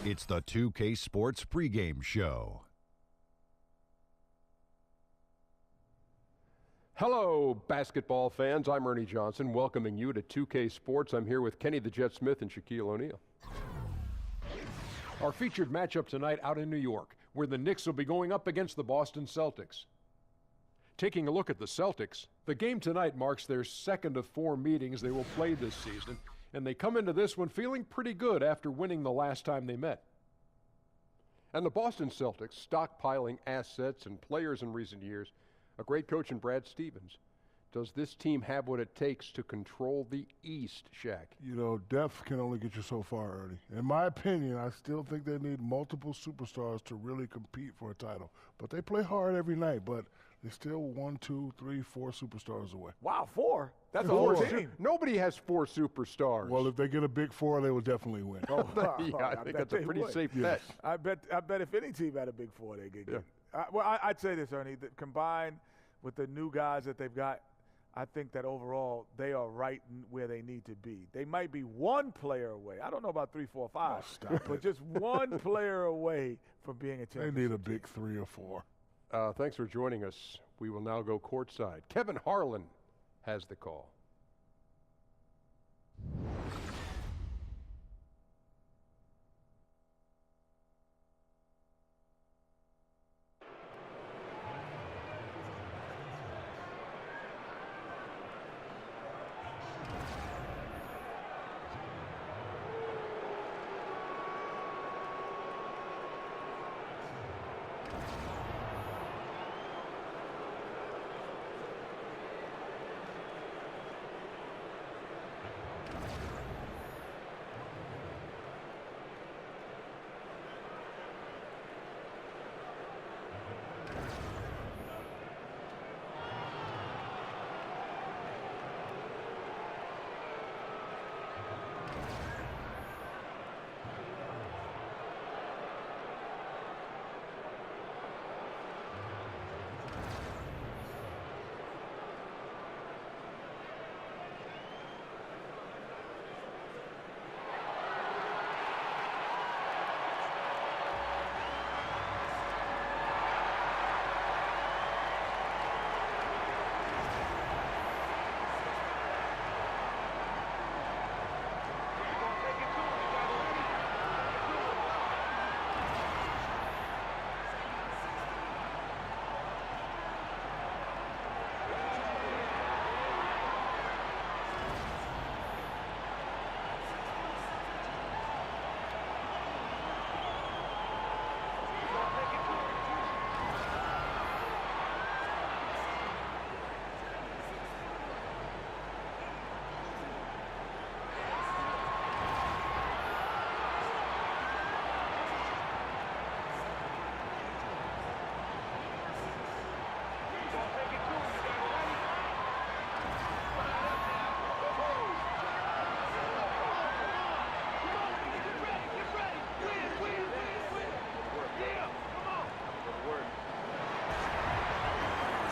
It's the 2K Sports pregame show. Hello, basketball fans. I'm Ernie Johnson, welcoming you to 2K Sports. I'm here with Kenny the Jet Smith and Shaquille O'Neal. Our featured matchup tonight out in New York, where the Knicks will be going up against the Boston Celtics. Taking a look at the Celtics, the game tonight marks their second of 4 meetings they will play this season, and they come into this one feeling pretty good after winning the last time they met. And the Boston Celtics, stockpiling assets and players in recent years, a great coach in Brad Stevens. Does this team have what it takes to control the East, Shaq? You know, depth can only get you so far, Ernie. In my opinion, I still think they need multiple superstars to really compete for a title. But they play hard every night, but they're still 1, 2, 3, 4 superstars away. Wow, 4? That's a Four. whole team. Nobody has 4 superstars. Well, if they get a big 4, they will definitely win. Yeah, I think that's a pretty safe bet. I bet if any team had a big 4, they get good. I'd say this, Ernie, that combined with the new guys that they've got, I think that overall they are right where they need to be. They might be 1 player away. I don't know about 3, 4, 5, but just 1 player away from being a championship. They need a big 3 or 4. Thanks for joining us. We will now go courtside. Kevin Harlan has the call.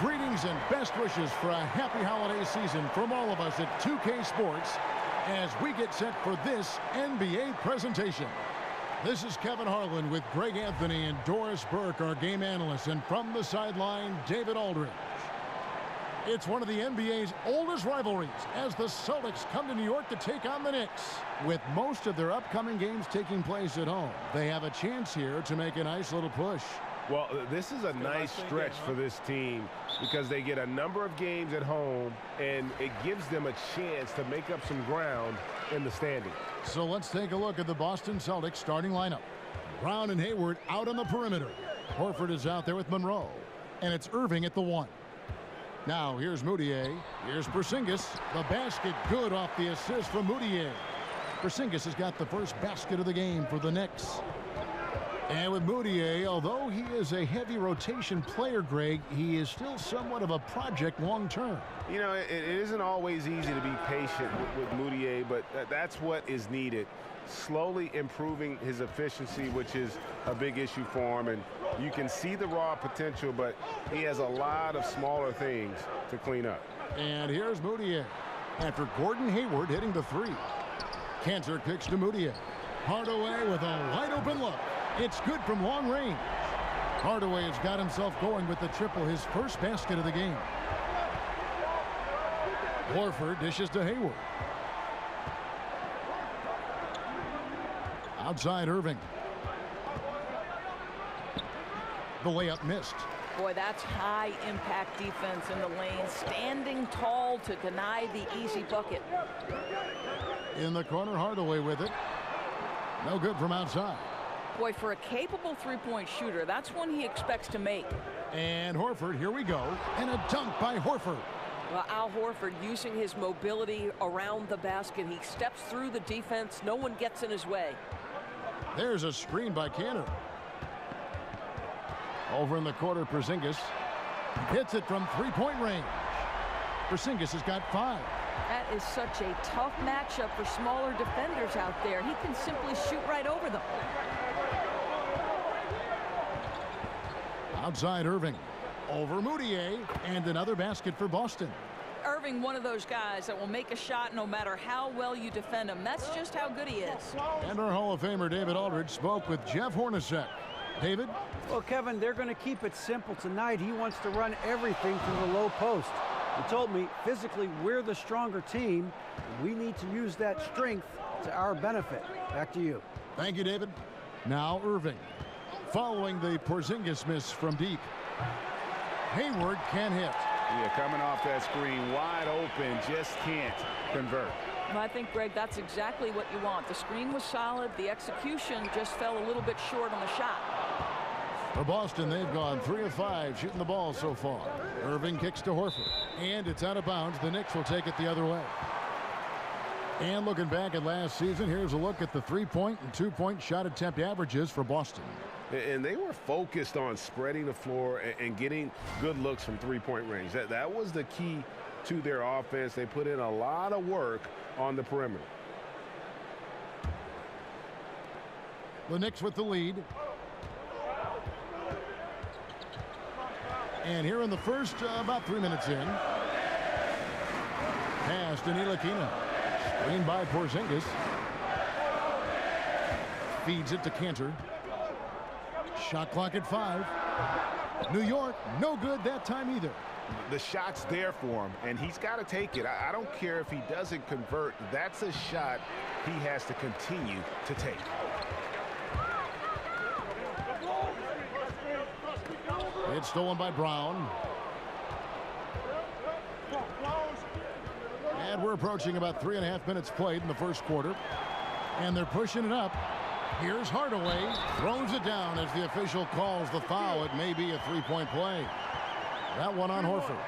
Greetings and best wishes for a happy holiday season from all of us at 2K Sports as we get set for this NBA presentation. This is Kevin Harlan with Greg Anthony and Doris Burke, our game analysts, and from the sideline, David Aldridge. It's one of the NBA's oldest rivalries as the Celtics come to New York to take on the Knicks. With most of their upcoming games taking place at home, they have a chance here to make a nice little push. Well, this is a nice stretch for this team because they get a number of games at home, and it gives them a chance to make up some ground in the standings. So let's take a look at the Boston Celtics starting lineup. Brown and Hayward out on the perimeter. Horford is out there with Monroe, and it's Irving at the 1. Now here's Mudiay. Here's Porzingis. The basket good off the assist from Mudiay. Porzingis has got the first basket of the game for the Knicks. And with Mudiay, although he is a heavy rotation player, Greg, he is still somewhat of a project long term. You know, it isn't always easy to be patient with Mudiay, but that's what is needed. Slowly improving his efficiency, which is a big issue for him. And you can see the raw potential, but he has a lot of smaller things to clean up. And here's Mudiay after Gordon Hayward hitting the 3. Cantor kicks to Mudiay. Hardaway with a wide-open look. It's good from long range. Hardaway has got himself going with the triple, his first basket of the game. Horford dishes to Hayward. Outside Irving. The layup missed. Boy, that's high-impact defense in the lane, standing tall to deny the easy bucket. In the corner, Hardaway with it. No good from outside. Boy, for a capable three-point shooter, that's one he expects to make. And Horford, here we go. And a dunk by Horford. Well, Al Horford using his mobility around the basket. He steps through the defense. No one gets in his way. There's a screen by Kanter. Over in the corner, Porzingis hits it from three-point range. Porzingis has got 5. That is such a tough matchup for smaller defenders out there. He can simply shoot right over them. Outside Irving. Over Moutier. And another basket for Boston. Irving, one of those guys that will make a shot no matter how well you defend him. That's just how good he is. And our Hall of Famer David Aldridge spoke with Jeff Hornacek. David? Well, Kevin, they're going to keep it simple tonight. He wants to run everything from the low post. He told me physically we're the stronger team. We need to use that strength to our benefit. Back to you. Thank you, David. Now Irving. Following the Porzingis miss from deep. Hayward can hit. Yeah, coming off that screen, wide open, just can't convert. Well, I think, Greg, that's exactly what you want. The screen was solid. The execution just fell a little bit short on the shot. For Boston, they've gone 3 of 5 shooting the ball so far. Irving kicks to Horford. And it's out of bounds. The Knicks will take it the other way. And looking back at last season, here's a look at the 3-point and 2-point shot attempt averages for Boston. And they were focused on spreading the floor and getting good looks from three-point range. That was the key to their offense. They put in a lot of work on the perimeter. The Knicks with the lead. And here in the first, about 3 minutes in. Pass to Ntilikina. Screened by Porzingis. Feeds it to Kanter. Shot clock at 5. New York, no good that time either. The shot's there for him, and he's got to take it. I don't care if he doesn't convert. That's a shot he has to continue to take. It's stolen by Brown. And we're approaching about 3.5 minutes played in the first quarter. And they're pushing it up. Here's Hardaway. Throws it down as the official calls the foul. It may be a 3-point play. That one on Horford.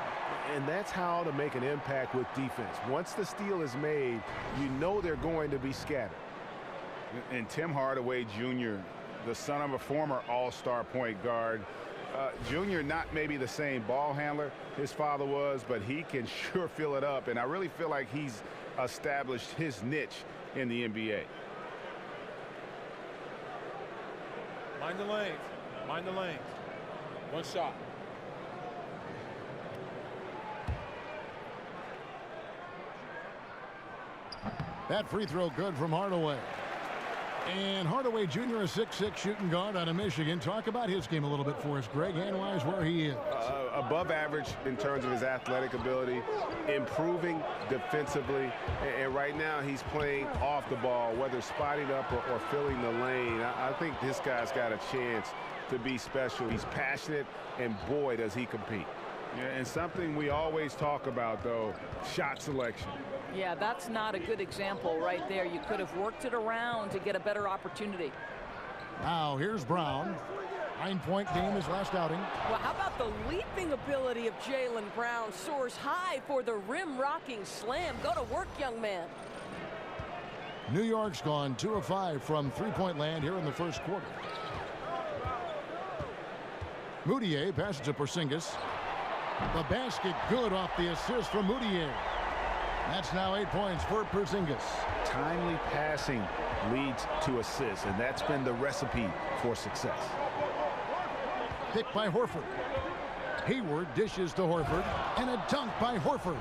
And that's how to make an impact with defense. Once the steal is made, you know they're going to be scattered. And Tim Hardaway Jr., the son of a former all-star point guard, Junior, not maybe the same ball handler his father was, but he can sure fill it up. And I really feel like he's established his niche in the NBA. Mind the lanes. Mind the lanes. One shot. That free throw good from Hardaway. And Hardaway Jr., a 6'6" shooting guard out of Michigan. Talk about his game a little bit for us, Greg. Analyze where he is. Above average in terms of his athletic ability, improving defensively, and right now he's playing off the ball, whether spotting up or filling the lane. I think this guy's got a chance to be special. He's passionate, and boy, does he compete. Yeah, and something we always talk about, though, shot selection. Yeah, that's not a good example right there. You could have worked it around to get a better opportunity. Now here's Brown. 9-point game his last outing. Well, how about the leaping ability of Jaylen Brown? Soars high for the rim-rocking slam. Go to work, young man. New York's gone 2 of 5 from three-point land here in the first quarter. Moutier passes to Porzingis. The basket good off the assist from Moutier. That's now 8 points for Porzingis. Timely passing leads to assists, and that's been the recipe for success. Pick by Horford. Hayward dishes to Horford, and a dunk by Horford.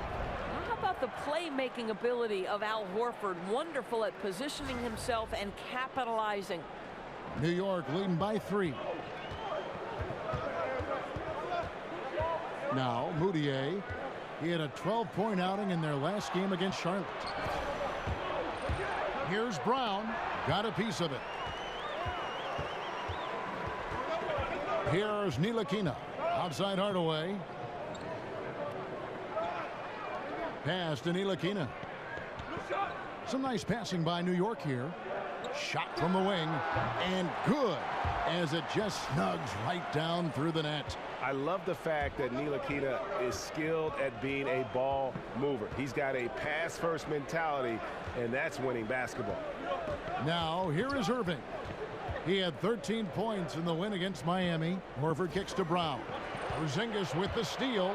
How about about the playmaking ability of Al Horford? Wonderful at positioning himself and capitalizing. New York leading by 3. Now, Moutier. He had a 12-point outing in their last game against Charlotte. Here's Brown. Got a piece of it. Here's Ntilikina. Outside Hardaway. Pass to Ntilikina. Some nice passing by New York here. Shot from the wing. And good, as it just snugs right down through the net. I love the fact that Ntilikina is skilled at being a ball mover. He's got a pass-first mentality, and that's winning basketball. Now, here is Irving. He had 13 points in the win against Miami. Horford kicks to Brown. Porzingis with the steal.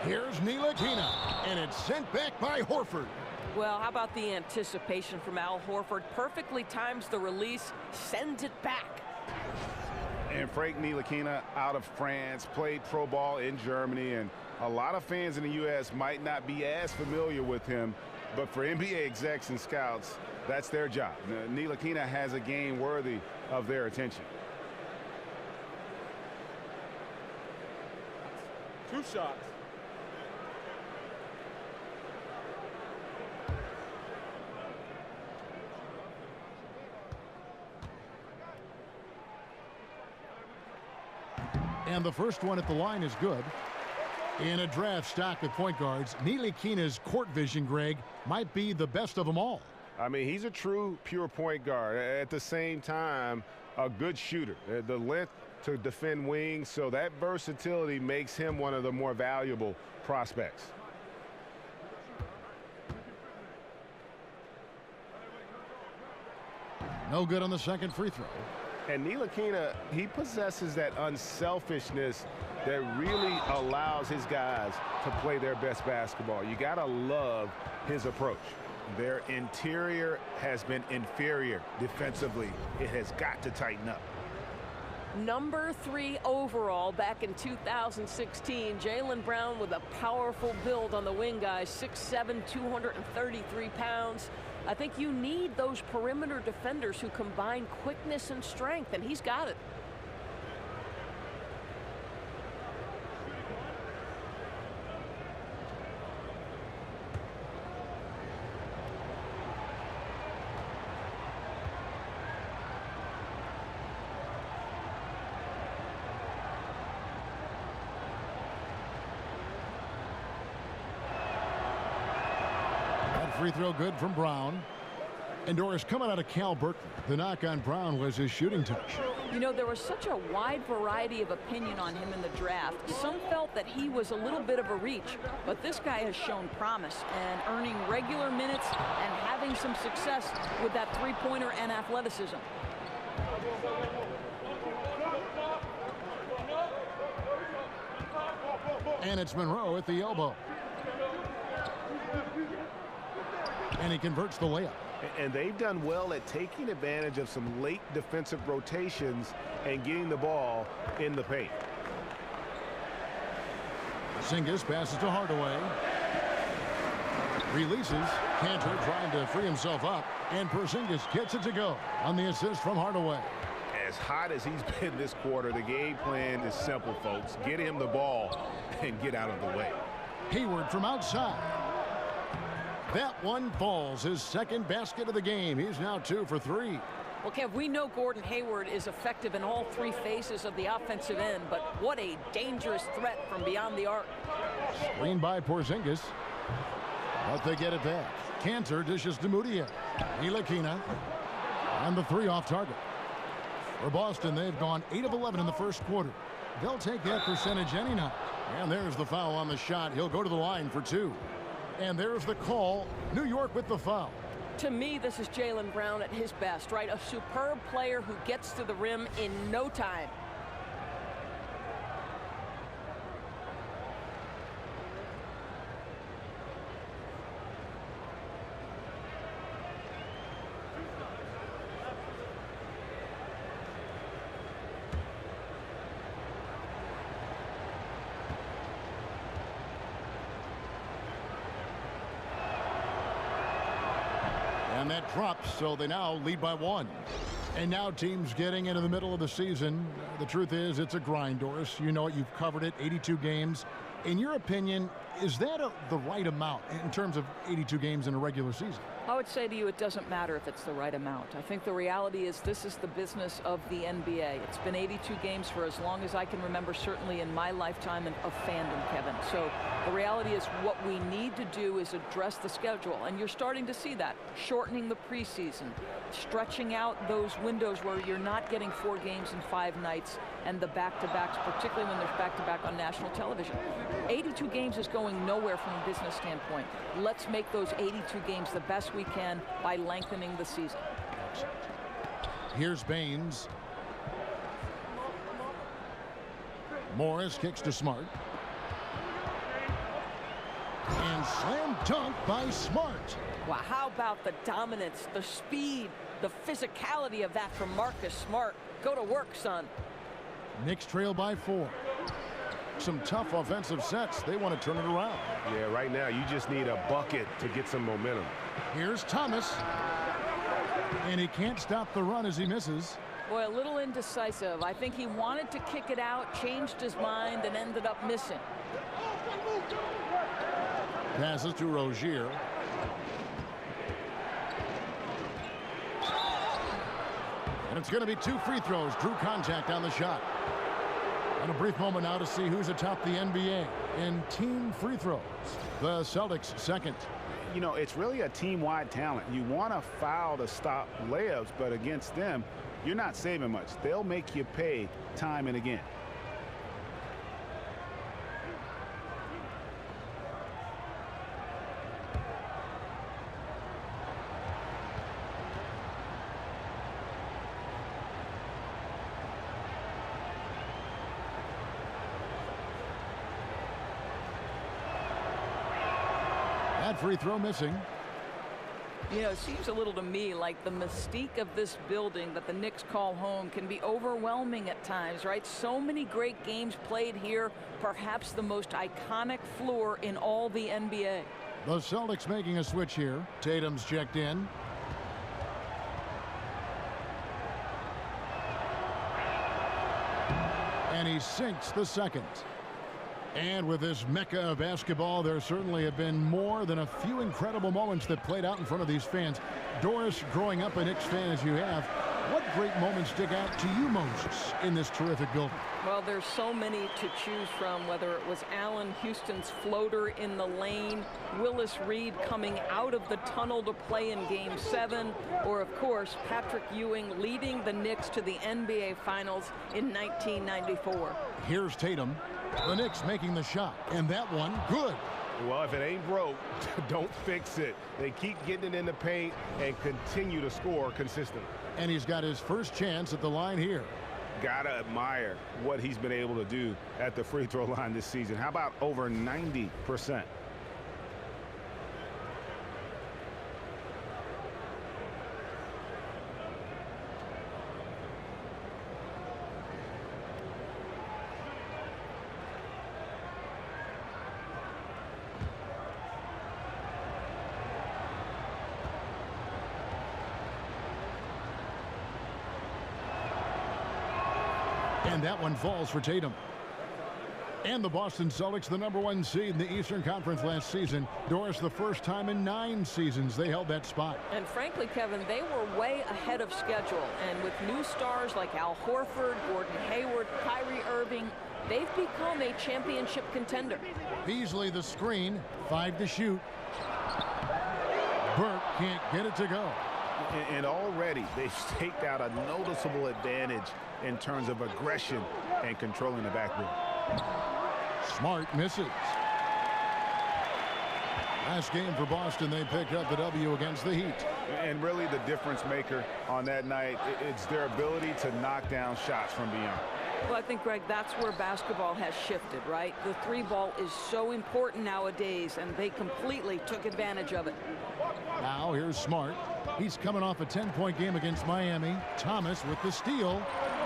Here's Ntilikina, and it's sent back by Horford. Well, how about the anticipation from Al Horford? Perfectly times the release, sends it back. And Frank Ntilikina out of France, played pro ball in Germany, and a lot of fans in the U.S. might not be as familiar with him, but for NBA execs and scouts, that's their job. Ntilikina has a game worthy of their attention. 2 shots. And the first one at the line is good. In a draft stocked with point guards, Ntilikina's court vision, Greg, might be the best of them all. I mean, he's a true pure point guard. At the same time, a good shooter. The length to defend wings, so that versatility makes him one of the more valuable prospects. No good on the second free throw. And Ntilikina, he possesses that unselfishness that really allows his guys to play their best basketball. You got to love his approach. Their interior has been inferior defensively. It has got to tighten up. Number 3 overall back in 2016. Jaylen Brown with a powerful build on the wing, guys. 6'7", 233 pounds. I think you need those perimeter defenders who combine quickness and strength, and he's got it. Free throw good from Brown. And Doris, coming out of Cal Berkeley, the knock on Brown was his shooting touch. You know, there was such a wide variety of opinion on him in the draft. Some felt that he was a little bit of a reach, but this guy has shown promise and earning regular minutes and having some success with that three-pointer and athleticism. And it's Monroe at the elbow. And he converts the layup. And they've done well at taking advantage of some late defensive rotations and getting the ball in the paint. Porzingis passes to Hardaway. Releases. Cantor trying to free himself up. And Porzingis gets it to go on the assist from Hardaway. As hot as he's been this quarter, the game plan is simple, folks. Get him the ball and get out of the way. Hayward from outside. That one falls, his second basket of the game. He's now 2 for 3. Well, Kev, we know Gordon Hayward is effective in all 3 phases of the offensive end, but what a dangerous threat from beyond the arc. Screened by Porzingis. But they get it back. Cantor dishes to Moutier. Ntilikina. And the 3 off target. For Boston, they've gone 8 of 11 in the first quarter. They'll take that percentage any night. And there's the foul on the shot. He'll go to the line for 2. And there's the call. New York with the foul. To me, this is Jaylen Brown at his best, right? A superb player who gets to the rim in no time. And that drops, so they now lead by 1. And now teams getting into the middle of the season. The truth is, it's a grind, Doris. You know it. You've covered it. 82 games. In your opinion, is that the right amount in terms of 82 games in a regular season? I would say to you, it doesn't matter if it's the right amount. I think the reality is this is the business of the NBA. It's been 82 games for as long as I can remember, certainly in my lifetime of fandom, Kevin. So the reality is what we need to do is address the schedule. And you're starting to see that. Shortening the preseason, stretching out those windows where you're not getting 4 games in 5 nights and the back-to-backs, particularly when there's back-to-back on national television. 82 games is going nowhere from a business standpoint. Let's make those 82 games the best we can by lengthening the season. Here's Baines. Morris kicks to Smart. And slam dunk by Smart. Wow, how about the dominance, the speed, the physicality of that from Marcus Smart? Go to work, son. Knicks trail by 4. Some tough offensive sets. They want to turn it around. Yeah, right now you just need a bucket to get some momentum. Here's Thomas. And he can't stop the run as he misses. Boy, a little indecisive. I think he wanted to kick it out, changed his mind, and ended up missing. Passes to Rozier. And it's going to be 2 free throws. Drew contact on the shot. And a brief moment now to see who's atop the NBA in team free throws. The Celtics second. You know, it's really a team-wide talent. You want to foul to stop layups, but against them, you're not saving much. They'll make you pay time and again. Free throw missing. You know, it seems a little to me like the mystique of this building that the Knicks call home can be overwhelming at times, right? So many great games played here, perhaps the most iconic floor in all the NBA. The Celtics making a switch here. Tatum's checked in. And he sinks the second. And with this mecca of basketball, there certainly have been more than a few incredible moments that played out in front of these fans. Doris, growing up a Knicks fan as you have, what great moments stick out to you most in this terrific building? Well, there's so many to choose from, whether it was Allen Houston's floater in the lane, Willis Reed coming out of the tunnel to play in Game 7, or, of course, Patrick Ewing leading the Knicks to the NBA Finals in 1994. Here's Tatum. The Knicks making the shot, and that one good. Well, if it ain't broke, don't fix it. They keep getting it in the paint and continue to score consistently. And he's got his first chance at the line here. Gotta admire what he's been able to do at the free throw line this season. How about over 90%? And that one falls for Tatum. And the Boston Celtics, the #1 seed in the Eastern Conference last season. Doris, the first time in 9 seasons they held that spot. And frankly, Kevin, they were way ahead of schedule. And with new stars like Al Horford, Gordon Hayward, Kyrie Irving, they've become a championship contender. Beasley the screen, 5 to shoot. Burke can't get it to go. And already they've staked out a noticeable advantage in terms of aggression and controlling the backboard. Smart misses. Last game for Boston, they picked up the W against the Heat. And really the difference maker on that night, it's their ability to knock down shots from beyond. Well, I think, Greg, that's where basketball has shifted, right? The 3-ball is so important nowadays, and they completely took advantage of it. Now here's Smart. He's coming off a 10-point game against Miami. Thomas with the steal.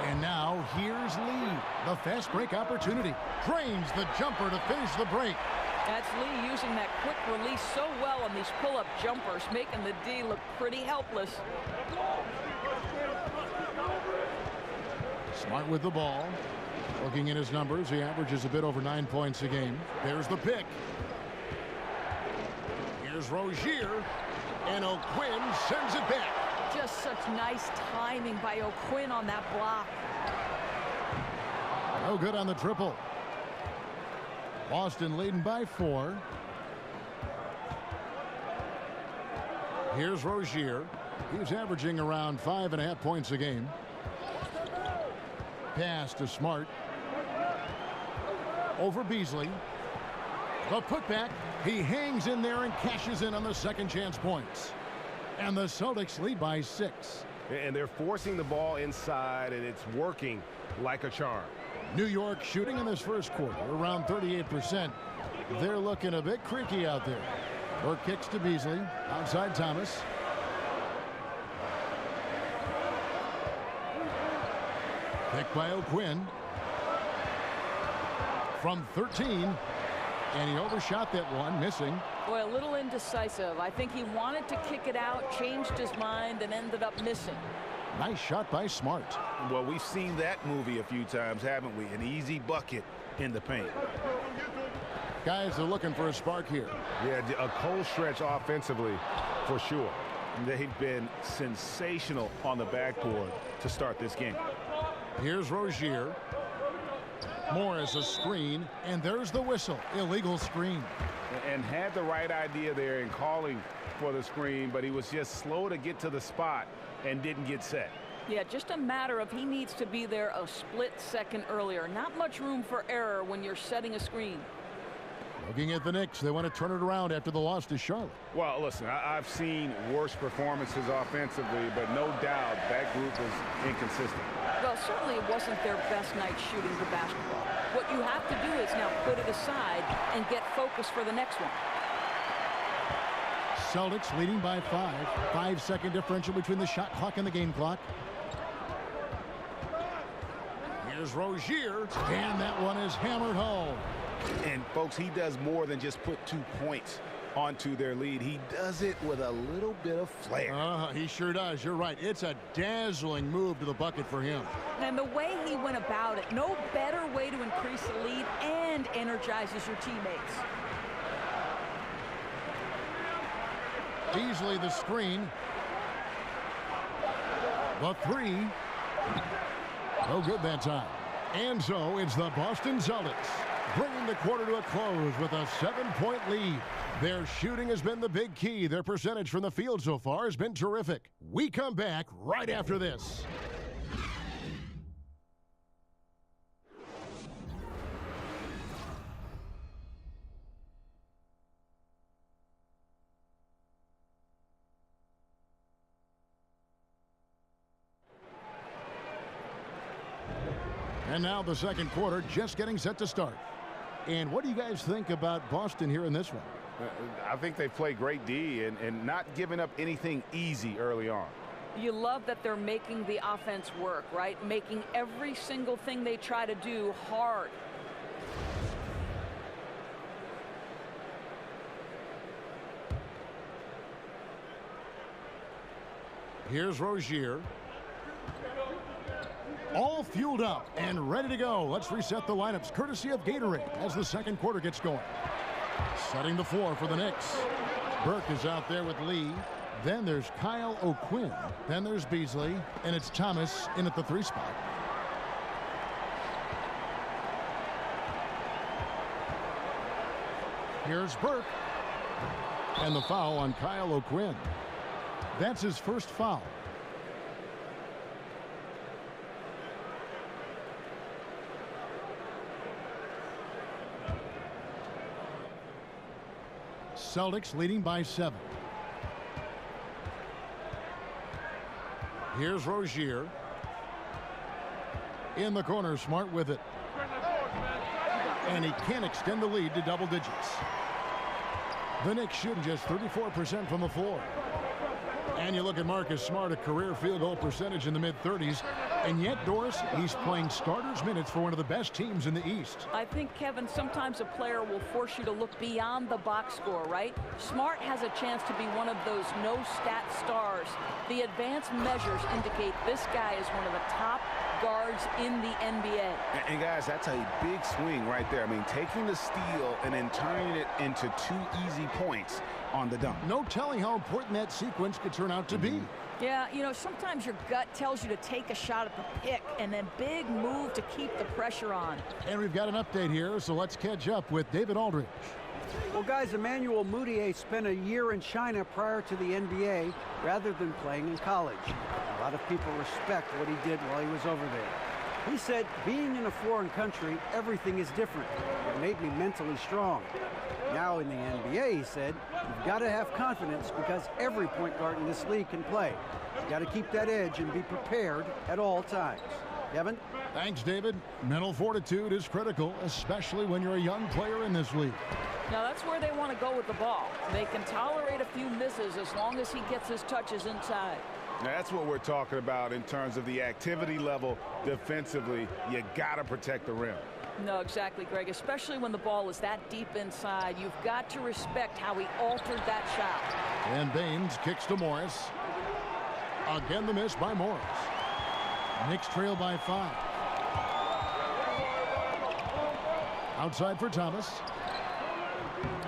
And now here's Lee. The fast break opportunity. Drains the jumper to finish the break. That's Lee using that quick release so well on these pull-up jumpers, making the D look pretty helpless. Smart with the ball. Looking at his numbers, he averages a bit over 9 points a game. There's the pick. Here's Rozier, and O'Quinn sends it back. Just such nice timing by O'Quinn on that block. No good on the triple. Boston leading by 4. Here's Rozier. He's averaging around 5.5 points a game. Pass to Smart. Over Beasley. The putback. He hangs in there and cashes in on the second chance points. And the Celtics lead by 6. And they're forcing the ball inside, and it's working like a charm. New York shooting in this first quarter around 38%. They're looking a bit creaky out there. Burke kicks to Beasley. Outside Thomas. Pick by O'Quinn. From 13. And he overshot that one, missing. Boy, a little indecisive. I think he wanted to kick it out, changed his mind, and ended up missing. Nice shot by Smart. Well, we've seen that movie a few times, haven't we? An easy bucket in the paint. Guys are looking for a spark here. Yeah, a cold stretch offensively for sure. They've been sensational on the backboard to start this game. Here's Rozier. Morris a screen, and there's the whistle. Illegal screen. And had the right idea there in calling for the screen, but he was just slow to get to the spot and didn't get set. Yeah, just a matter of he needs to be there a split second earlier. Not much room for error when you're setting a screen. Looking at the Knicks, they want to turn it around after the loss to Charlotte. Well, listen, I've seen worse performances offensively, but no doubt that group was inconsistent. Well, certainly it wasn't their best night shooting the basketball. What you have to do is now put it aside and get focused for the next one. Celtics leading by 5. 5-second differential between the shot clock and the game clock. Here's Rozier, and that one is hammered home. And, folks, he does more than just put 2 points onto their lead. He does it with a little bit of flair. He sure does. You're right. It's a dazzling move to the bucket for him. And the way he went about it, no better way to increase the lead and energizes your teammates. Beasley the screen. The 3. No good that time. And so it's the Boston Celtics bringing the quarter to a close with a 7-point lead. Their shooting has been the big key. Their percentage from the field so far has been terrific. We come back right after this. And now the second quarter just getting set to start. And what do you guys think about Boston here in this one? I think they play great D and not giving up anything easy early on. You love that they're making the offense work, right? Making every single thing they try to do hard. Here's Rozier. All fueled up and ready to go. Let's reset the lineups courtesy of Gatorade as the second quarter gets going. Setting the floor for the Knicks. Burke is out there with Lee. Then there's Kyle O'Quinn. Then there's Beasley. And it's Thomas in at the 3 spot. Here's Burke. And the foul on Kyle O'Quinn. That's his first foul. Celtics leading by 7. Here's Rozier. In the corner, Smart with it. And he can't extend the lead to double digits. The Knicks shooting just 34% from the floor. And you look at Marcus Smart, a career field goal percentage in the mid-30s. And yet, Doris, he's playing starters minutes for one of the best teams in the East. I think, Kevin, sometimes a player will force you to look beyond the box score, right? Smart has a chance to be one of those no-stat stars. The advanced measures indicate this guy is one of the top guards in the NBA. And guys, that's a big swing right there. I mean, taking the steal and then turning it into 2 easy points on the dunk. No telling how important that sequence could turn out to be. Yeah, you know, sometimes your gut tells you to take a shot at the pick and then big move to keep the pressure on. And we've got an update here, so let's catch up with David Aldridge. Well, guys, Emmanuel Mudiay spent a year in China prior to the NBA rather than playing in college. A lot of people respect what he did while he was over there. He said, being in a foreign country, everything is different. It made me mentally strong. Now in the NBA, he said, you've got to have confidence because every point guard in this league can play. You've got to keep that edge and be prepared at all times. Kevin? Thanks, David. Mental fortitude is critical, especially when you're a young player in this league. Now that's where they want to go with the ball. They can tolerate a few misses as long as he gets his touches inside. Now, that's what we're talking about in terms of the activity level defensively. You got to protect the rim. No, exactly, Greg. Especially when the ball is that deep inside. You've got to respect how he altered that shot. And Baines kicks to Morris. Again, the miss by Morris. Knicks trail by 5. Outside for Thomas.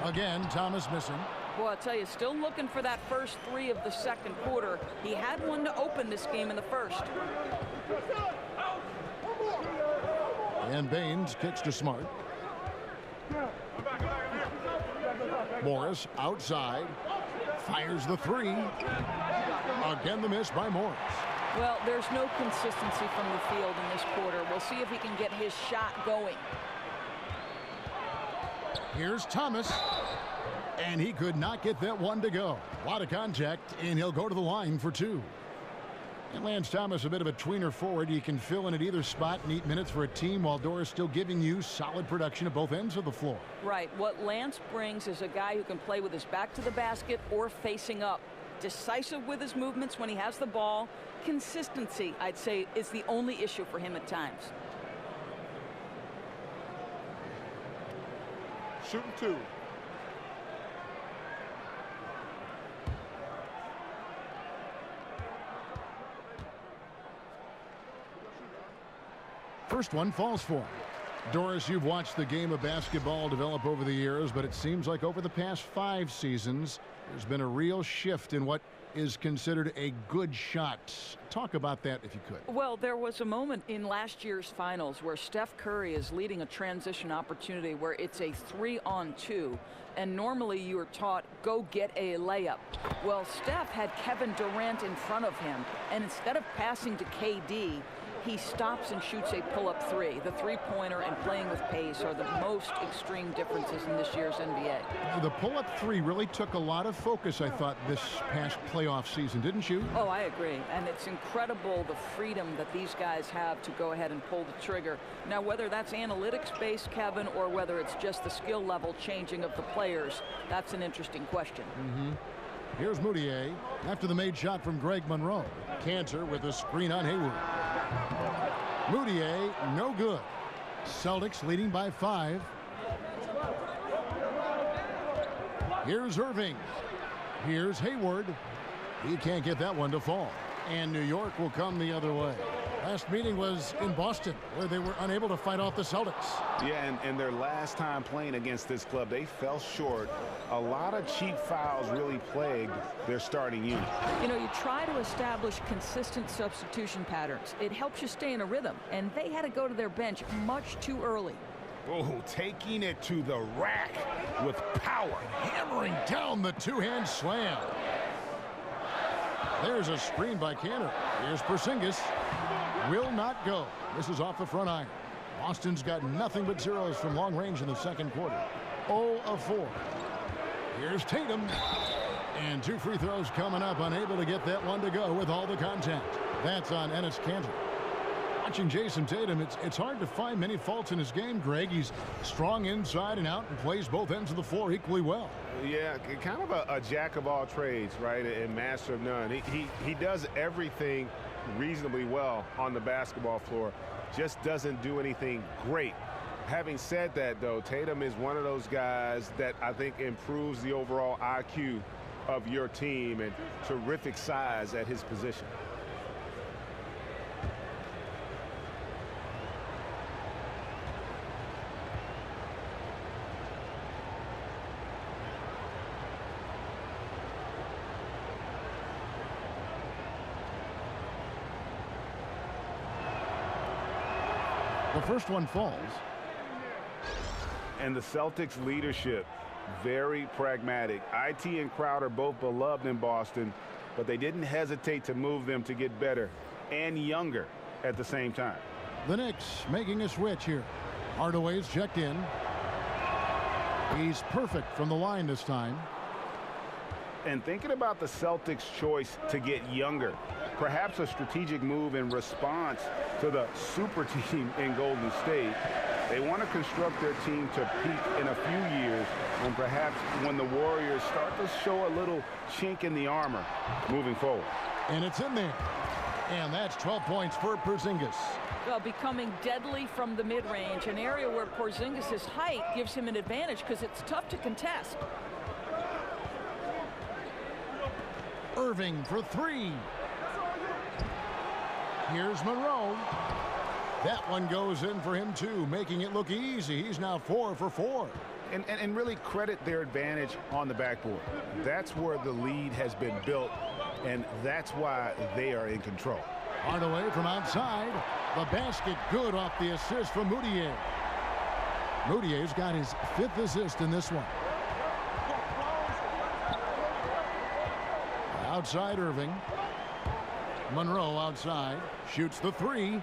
Again, Thomas missing. Well, I'll tell you, still looking for that first 3 of the second quarter. He had one to open this game in the first. And Baines kicks to Smart. Morris outside. Fires the 3. Again, the miss by Morris. Well, there's no consistency from the field in this quarter. We'll see if he can get his shot going. Here's Thomas. And he could not get that one to go. A lot of contact, and he'll go to the line for 2. And Lance Thomas, a bit of a tweener forward. He can fill in at either spot and eat minutes for a team while Doris still giving you solid production at both ends of the floor. Right. What Lance brings is a guy who can play with his back to the basket or facing up. Decisive with his movements when he has the ball. Consistency, I'd say, is the only issue for him at times. Shooting 2. First one falls for him. Doris, you've watched the game of basketball develop over the years, but it seems like over the past 5 seasons, there's been a real shift in what is considered a good shot. Talk about that if you could. Well, there was a moment in last year's finals where Steph Curry is leading a transition opportunity where it's a 3-on-2, and normally you are taught, go get a layup. Well, Steph had Kevin Durant in front of him, and instead of passing to KD, he stops and shoots a pull-up 3. The three-pointer and playing with pace are the most extreme differences in this year's NBA. The pull-up 3 really took a lot of focus, I thought, this past playoff season, didn't you? Oh, I agree. And it's incredible the freedom that these guys have to go ahead and pull the trigger. Now, whether that's analytics-based, Kevin, or whether it's just the skill level changing of the players, that's an interesting question. Here's Mudiay after the made shot from Greg Monroe. Cantor with a screen on Hayward. Mudiay, no good. Celtics leading by 5. Here's Irving. Here's Hayward. He can't get that one to fall. And New York will come the other way. Last meeting was in Boston, where they were unable to fight off the Celtics. Yeah, and their last time playing against this club, they fell short. A lot of cheap fouls really plagued their starting unit. You know, you try to establish consistent substitution patterns. It helps you stay in a rhythm, and they had to go to their bench much too early. Oh, taking it to the rack with power. Hammering down the two-hand slam. There's a screen by Cantor. Here's Porzingis. Will not go. This is off the front iron. Boston's got nothing but zeros from long range in the second quarter. 0 of 4. Here's Tatum. And 2 free throws coming up. Unable to get that one to go with all the contact. That's on Enes Kanter. Watching Jason Tatum, it's hard to find many faults in his game, Greg. He's strong inside and out and plays both ends of the floor equally well. Yeah, kind of a jack of all trades, right, and master of none. He does everything reasonably well on the basketball floor, just doesn't do anything great. Having said that, though, Tatum is one of those guys that I think improves the overall IQ of your team, and terrific size at his position. The first one falls. And the Celtics leadership, very pragmatic. IT and Crowder both beloved in Boston, but they didn't hesitate to move them to get better and younger at the same time. The Knicks making a switch here. Hardaway's checked in. He's perfect from the line this time. And thinking about the Celtics' choice to get younger, perhaps a strategic move in response to the super team in Golden State. They want to construct their team to peak in a few years, and perhaps when the Warriors start to show a little chink in the armor moving forward. And it's in there. And that's 12 points for Porzingis. Well, becoming deadly from the mid-range, an area where Porzingis' height gives him an advantage because it's tough to contest. Irving for three. Here's Monroe. That one goes in for him, too, making it look easy. He's now 4 for 4. And really credit their advantage on the backboard. That's where the lead has been built, and that's why they are in control. Hardaway from outside. The basket good off the assist from Mudiay. Mudier's got his 5th assist in this one. Outside Irving. Monroe outside. Shoots the 3.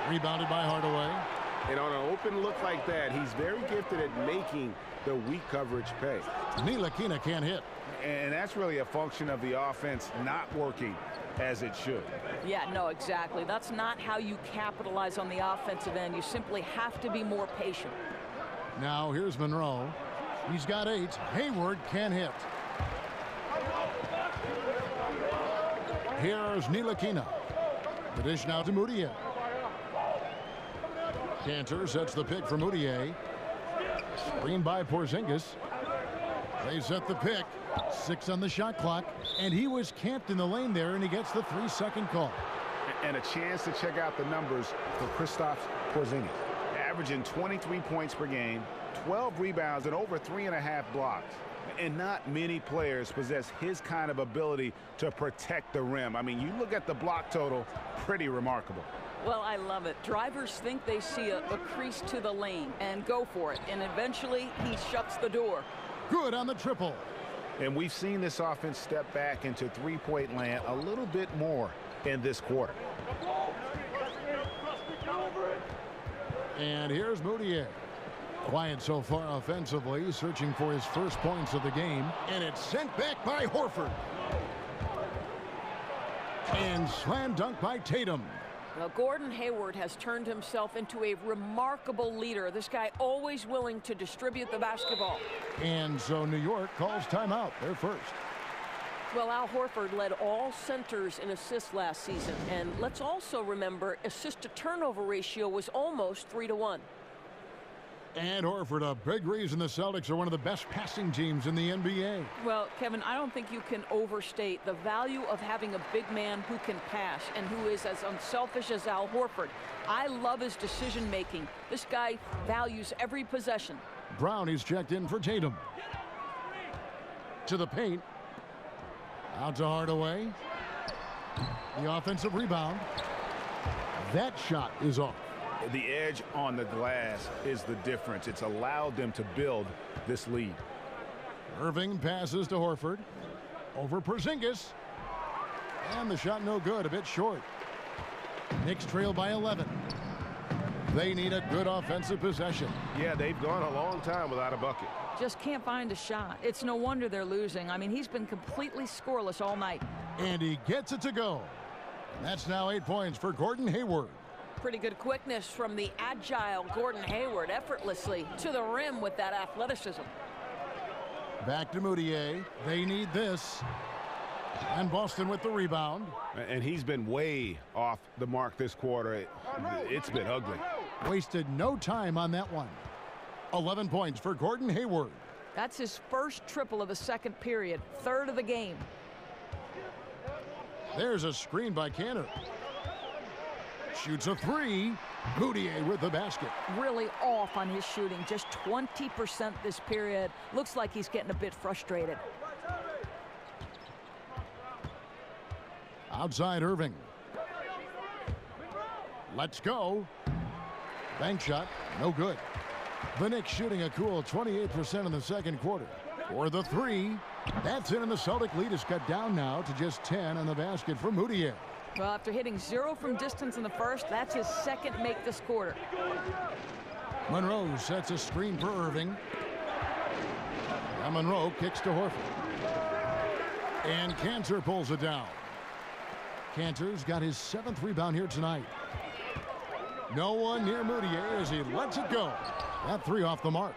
Rebounded by Hardaway. And on an open look like that, he's very gifted at making the weak coverage pay. Ntilikina can't hit. And that's really a function of the offense not working as it should. Yeah, no, exactly. That's not how you capitalize on the offensive end. You simply have to be more patient. Now here's Monroe. He's got 8. Hayward can't hit. Here's Ntilikina. The dish now to Mudiay. Cantor sets the pick for Mudiay. Screen by Porzingis. They set the pick. 6 on the shot clock. And he was camped in the lane there, and he gets the 3-second call. And a chance to check out the numbers for Kristaps Porzingis. Averaging 23 points per game, 12 rebounds, and over 3.5 blocks. And not many players possess his kind of ability to protect the rim. I mean, you look at the block total, pretty remarkable. Well, I love it. Drivers think they see a crease to the lane and go for it. And eventually, he shuts the door. Good on the triple. And we've seen this offense step back into three-point land a little bit more in this quarter. And here's Mudiay. Quiet so far offensively, searching for his first points of the game. And it's sent back by Horford. And slam dunk by Tatum. Well, Gordon Hayward has turned himself into a remarkable leader. This guy always willing to distribute the basketball. And so New York calls timeout. They're first. Well, Al Horford led all centers in assists last season. And let's also remember, assist-to-turnover ratio was almost 3-to-1. And Horford, a big reason the Celtics are one of the best passing teams in the NBA. Well, Kevin, I don't think you can overstate the value of having a big man who can pass and who is as unselfish as Al Horford. I love his decision-making. This guy values every possession. Brown is checked in for Tatum. To the paint. Out to Hardaway. The offensive rebound. That shot is off. The edge on the glass is the difference. It's allowed them to build this lead. Irving passes to Horford. Over Porzingis. And the shot no good, a bit short. Knicks trail by 11. They need a good offensive possession. Yeah, they've gone a long time without a bucket. Just can't find a shot. It's no wonder they're losing. I mean, he's been completely scoreless all night. And he gets it to go. That's now 8 points for Gordon Hayward. Pretty good quickness from the agile Gordon Hayward, effortlessly to the rim with that athleticism. Back to Mudiay. They need this. And Boston with the rebound. And he's been way off the mark this quarter. It's been ugly. Wasted no time on that one. 11 points for Gordon Hayward. That's his first triple of the second period, third of the game. There's a screen by Cantor. Shoots a three. Mudiay with the basket. Really off on his shooting, just 20% this period. Looks like he's getting a bit frustrated. Outside Irving. Let's go. Bank shot, no good. The Knicks shooting a cool 28% in the second quarter. For the three, that's in, and the Celtic lead is cut down now to just 10 on the basket for Mudiay. Well, after hitting 0 from distance in the first, that's his second make this quarter. Monroe sets a screen for Irving. Now Monroe kicks to Horford. And Cantor pulls it down. Cantor's got his 7th rebound here tonight. No one near Mudiay as he lets it go. That three off the mark.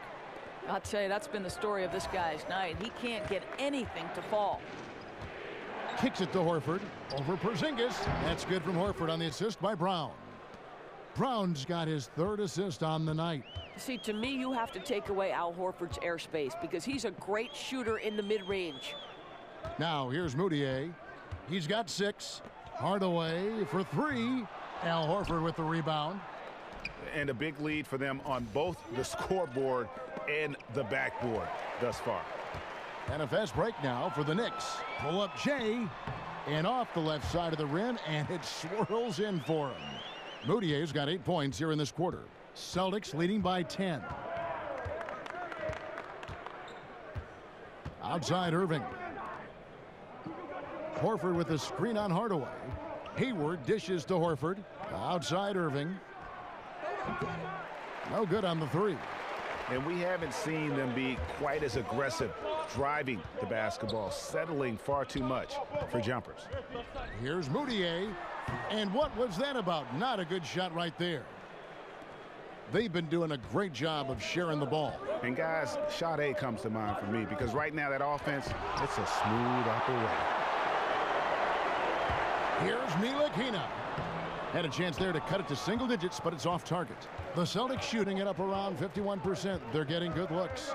I'll tell you, that's been the story of this guy's night. He can't get anything to fall. Kicks it to Horford. Over Porzingis. That's good from Horford on the assist by Brown. Brown's got his 3rd assist on the night. See, to me, you have to take away Al Horford's airspace because he's a great shooter in the mid-range. Now, here's Mudiay. He's got 6. Hardaway for 3. Al Horford with the rebound. And a big lead for them on both the scoreboard and the backboard thus far. And a fast break now for the Knicks. Pull up Jay. And off the left side of the rim, and it swirls in for him. Mudiay's got 8 points here in this quarter. Celtics leading by 10. Outside Irving. Horford with a screen on Hardaway. Hayward dishes to Horford. Outside Irving. No good on the three. And we haven't seen them be quite as aggressive driving the basketball, settling far too much for jumpers. Here's Mudiay. And what was that about? Not a good shot right there. They've been doing a great job of sharing the ball. And guys, shot A comes to mind for me because right now that offense, it's a smooth operation. Here's Ntilikina. Had a chance there to cut it to single digits, but it's off target. The Celtics shooting it up around 51%. They're getting good looks.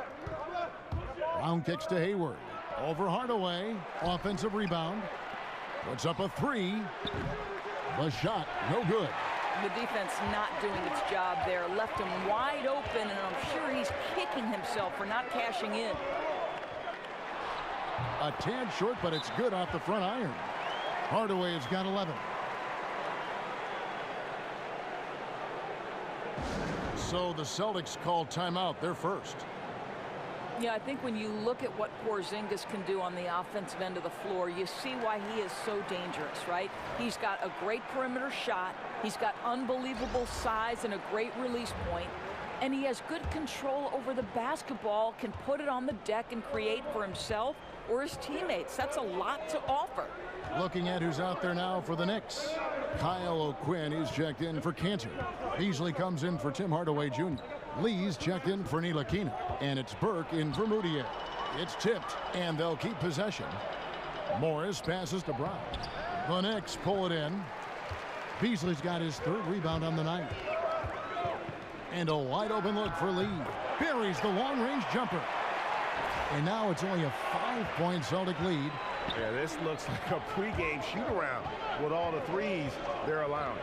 Brown kicks to Hayward. Over Hardaway. Offensive rebound. Puts up a three. The shot, no good. The defense not doing its job there. Left him wide open, and I'm sure he's kicking himself for not cashing in. A tad short, but it's good off the front iron. Hardaway has got 11. So the Celtics call timeout. They're first. Yeah, I think when you look at what Porzingis can do on the offensive end of the floor, you see why he is so dangerous, right? He's got a great perimeter shot. He's got unbelievable size and a great release point. And he has good control over the basketball, can put it on the deck and create for himself or his teammates. That's a lot to offer. Looking at who's out there now for the Knicks. Kyle O'Quinn is checked in for Cantor. Beasley comes in for Tim Hardaway Jr. Lee's checked in for Ntilikina. And it's Burke in for Mudiay. It's tipped, and they'll keep possession. Morris passes to Brown. The Knicks pull it in. Beasley's got his 3rd rebound on the night. And a wide open look for Lee. Buries the long-range jumper. And now it's only a 5-point Celtic lead. Yeah, this looks like a pregame shoot-around with all the threes they're allowing.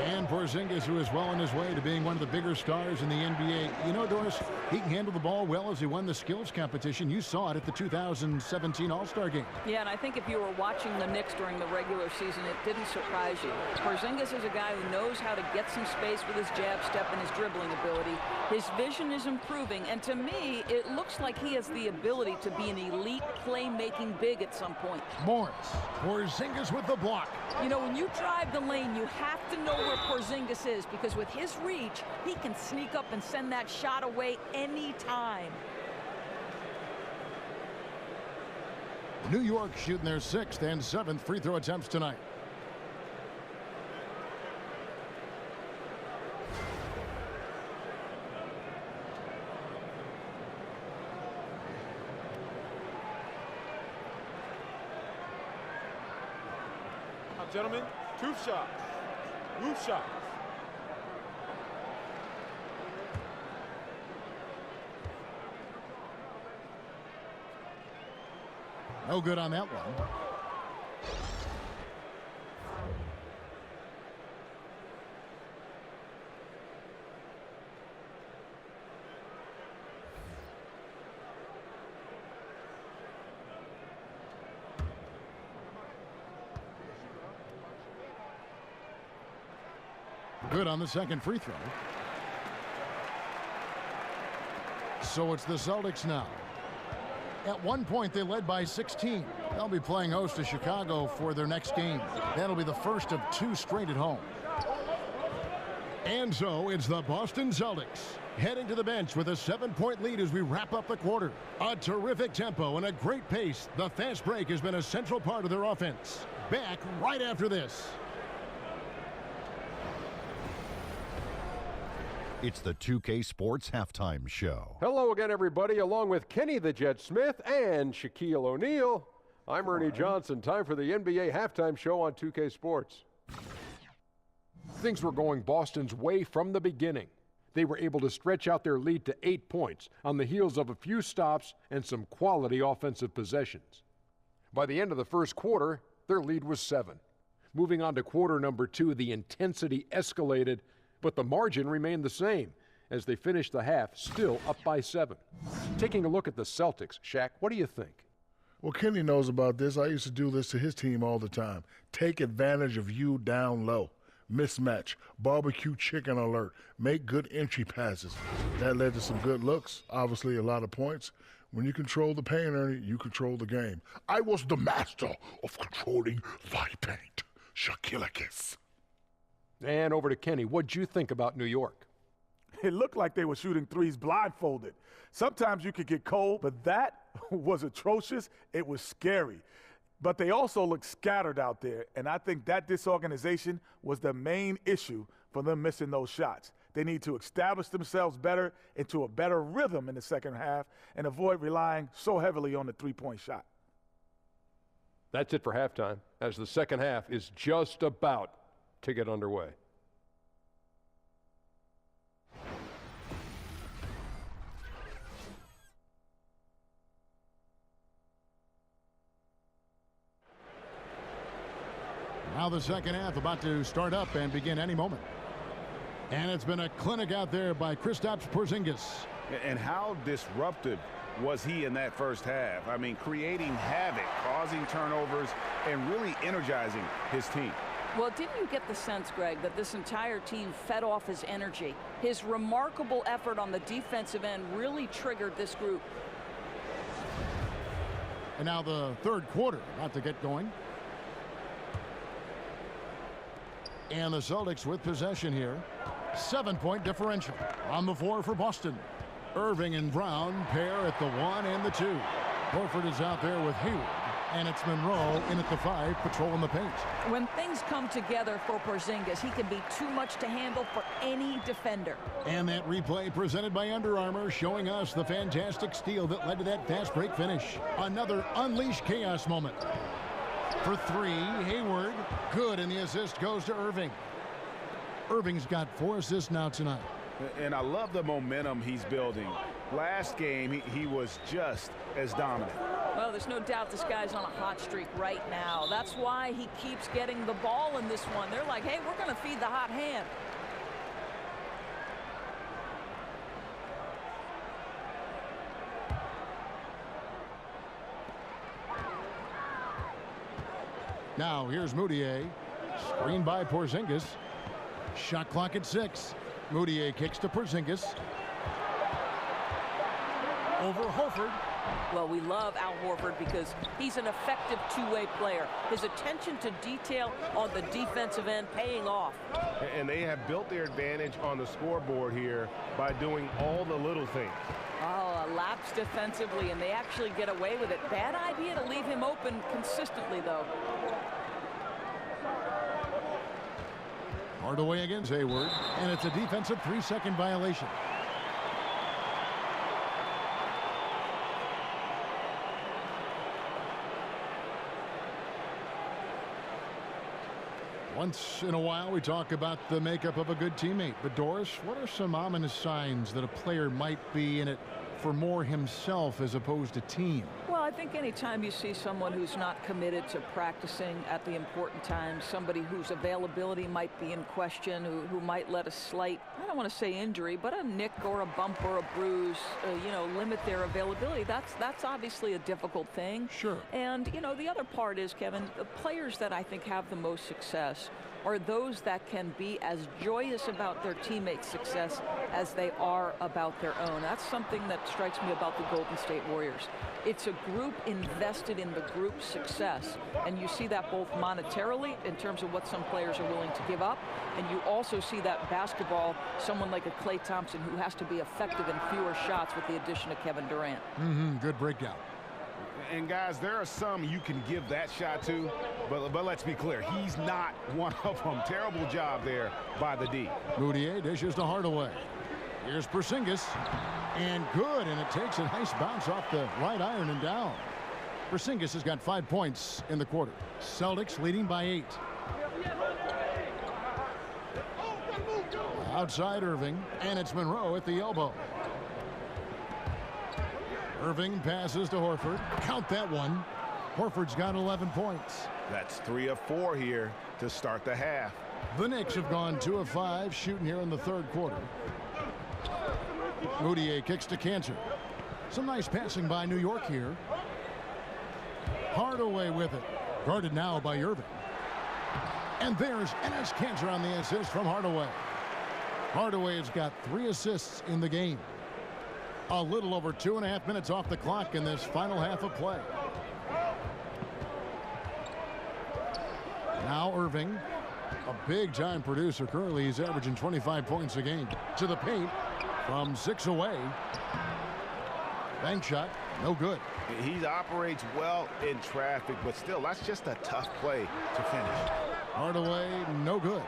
And Porzingis, who is well on his way to being one of the bigger stars in the NBA. You know, Doris, he can handle the ball well as he won the skills competition. You saw it at the 2017 All-Star game. Yeah, and I think if you were watching the Knicks during the regular season, it didn't surprise you. Porzingis is a guy who knows how to get some space with his jab step and his dribbling ability. His vision is improving, and to me, it looks like he has the ability to be an elite playmaking big at some point. Morris, Porzingis with the block. You know, when you drive the lane, you have to know where Porzingis is, because with his reach, he can sneak up and send that shot away anytime. New York shooting their 6th and 7th free throw attempts tonight. gentlemen, tooth shots, roof shots. No good on that one. Good on the second free throw. So it's the Celtics now. At one point, they led by 16. They'll be playing host to Chicago for their next game. That'll be the first of 2 straight at home. And so it's the Boston Celtics heading to the bench with a 7-point lead as we wrap up the quarter. A terrific tempo and a great pace. The fast break has been a central part of their offense. Back right after this. It's the 2K Sports Halftime Show. Hello again, everybody. Along with Kenny the Jet Smith and Shaquille O'Neal, I'm Ernie Johnson. Time for the NBA Halftime Show on 2K Sports. Things were going Boston's way from the beginning. They were able to stretch out their lead to 8 points on the heels of a few stops and some quality offensive possessions. By the end of the first quarter, their lead was 7. Moving on to quarter number 2, the intensity escalated, but the margin remained the same as they finished the half still up by 7. Taking a look at the Celtics, Shaq, what do you think? Well, Kenny knows about this. I used to do this to his team all the time. Take advantage of you down low. Mismatch, barbecue chicken alert, make good entry passes. That led to some good looks, obviously a lot of points. When you control the paint, Ernie, you control the game. I was the master of controlling the paint. Shaquille. And over to Kenny. What'd you think about New York? It looked like they were shooting threes blindfolded. Sometimes you could get cold, but that was atrocious. It was scary. But they also looked scattered out there, and I think that disorganization was the main issue for them missing those shots. They need to establish themselves better into a better rhythm in the second half and avoid relying so heavily on the three-point shot. That's it for halftime, as the second half is just about to get underway. Now the second half about to start up and begin any moment. And it's been a clinic out there by Kristaps Porzingis. And how disruptive was he in that first half? I mean, creating havoc, causing turnovers, and really energizing his team. Well, didn't you get the sense, Greg, that this entire team fed off his energy? His remarkable effort on the defensive end really triggered this group. And now the third quarter about to get going. And the Celtics with possession here. 7-point differential on the floor for Boston. Irving and Brown pair at the 1 and the 2. Horford is out there with Hayward. And it's Monroe in at the 5, patrolling the paint. When things come together for Porzingis, he can be too much to handle for any defender. And that replay presented by Under Armour showing us the fantastic steal that led to that fast break finish. Another unleash chaos moment. For 3, Hayward, good, and the assist goes to Irving. Irving's got 4 assists now tonight. And I love the momentum he's building. Last game, he was just as dominant. Well, there's no doubt this guy's on a hot streak right now. That's why he keeps getting the ball in this one. They're like, hey, we're going to feed the hot hand. Now here's Mudiay. Screened by Porzingis. Shot clock at 6. Mudiay kicks to Porzingis. Over Horford. Well, we love Al Horford because he's an effective two-way player. His attention to detail on the defensive end paying off. And they have built their advantage on the scoreboard here by doing all the little things. Oh, a lapse defensively, and they actually get away with it. Bad idea to leave him open consistently, though. Hardaway against Hayward, and it's a defensive 3-second violation. Once in a while, we talk about the makeup of a good teammate. But, Doris, what are some ominous signs that a player might be in it for more himself as opposed to team? Well, I think anytime you see someone who's not committed to practicing at the important times, somebody whose availability might be in question, who might let a slight, I don't want to say injury, but a nick or a bump or a bruise, limit their availability, that's obviously a difficult thing. Sure. And, the other part is, Kevin, the players that I think have the most success are those that can be as joyous about their teammates' success as they are about their own. That's something that strikes me about the Golden State Warriors. It's a group invested in the group's success, and you see that both monetarily in terms of what some players are willing to give up, and you also see that basketball, someone like a Klay Thompson who has to be effective in fewer shots with the addition of Kevin Durant. Good breakdown. And guys, there are some you can give that shot to, but let's be clear, he's not one of them. Terrible job there by the D. Mudiay dishes to Hardaway. Here's Porzingis, and good, and it takes a nice bounce off the right iron and down. Porzingis has got 5 points in the quarter. Celtics leading by 8. Outside Irving, and it's Monroe at the elbow. Irving passes to Horford. Count that one. Horford's got 11 points. That's 3 of 4 here to start the half. The Knicks have gone 2 of 5 shooting here in the third quarter. Mudiay kicks to Cantor. Some nice passing by New York here. Hardaway with it. Guarded now by Irving. And there's Enes Kanter on the assist from Hardaway. Hardaway has got 3 assists in the game. A little over 2.5 minutes off the clock in this final half of play. Now Irving, a big-time producer. Currently, he's averaging 25 points a game. To the paint from 6 away. Bank shot, no good. He operates well in traffic, but still, that's just a tough play to finish. Hardaway, no good.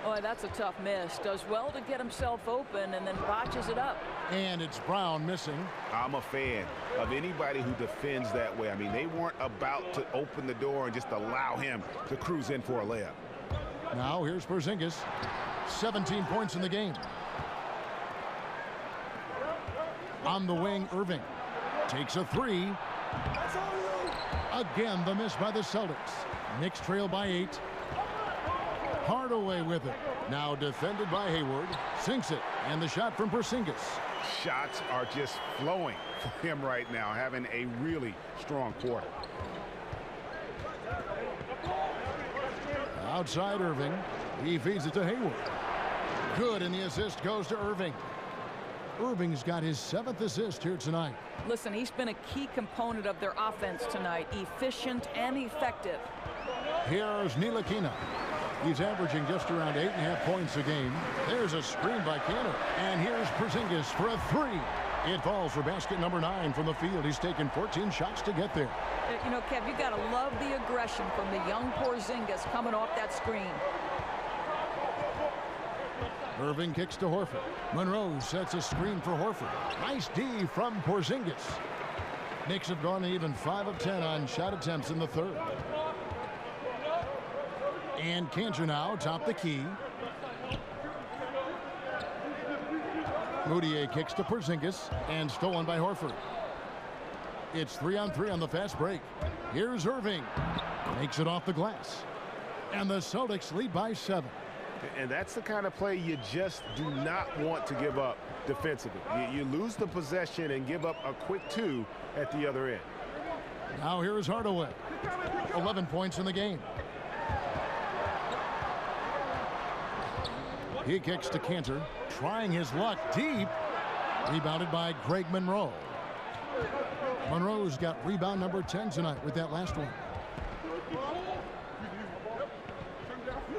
Oh, that's a tough miss. Does well to get himself open and then botches it up. And it's Brown missing. I'm a fan of anybody who defends that way. I mean, they weren't about to open the door and just allow him to cruise in for a layup. Now here's Porzingis. 17 points in the game. On the wing, Irving takes a 3. Again, the miss by the Celtics. Knicks trail by 8. Hardaway with it. Now defended by Hayward. Sinks it. And the shot from Porzingis. Shots are just flowing for him right now, having a really strong quarter. Outside Irving. He feeds it to Hayward. Good, and the assist goes to Irving. Irving's got his 7th assist here tonight. Listen, he's been a key component of their offense tonight. Efficient and effective. Here's Ntilikina. He's averaging just around 8.5 points a game. There's a screen by Kanter. And here's Porzingis for a 3. It falls for basket number 9 from the field. He's taken 14 shots to get there. You know, Kev, you got to love the aggression from the young Porzingis coming off that screen. Irving kicks to Horford. Monroe sets a screen for Horford. Nice D from Porzingis. Knicks have gone even 5 of 10 on shot attempts in the third. And Kanter now top the key. Mudiay kicks to Porzingis and stolen by Horford. It's 3-on-3 on the fast break. Here's Irving. Makes it off the glass. And the Celtics lead by 7. And that's the kind of play you just do not want to give up defensively. You lose the possession and give up a quick 2 at the other end. Now here is Hardaway. 11 points in the game. He kicks to Kanter, trying his luck deep. Rebounded by Greg Monroe. Monroe's got rebound number 10 tonight with that last one.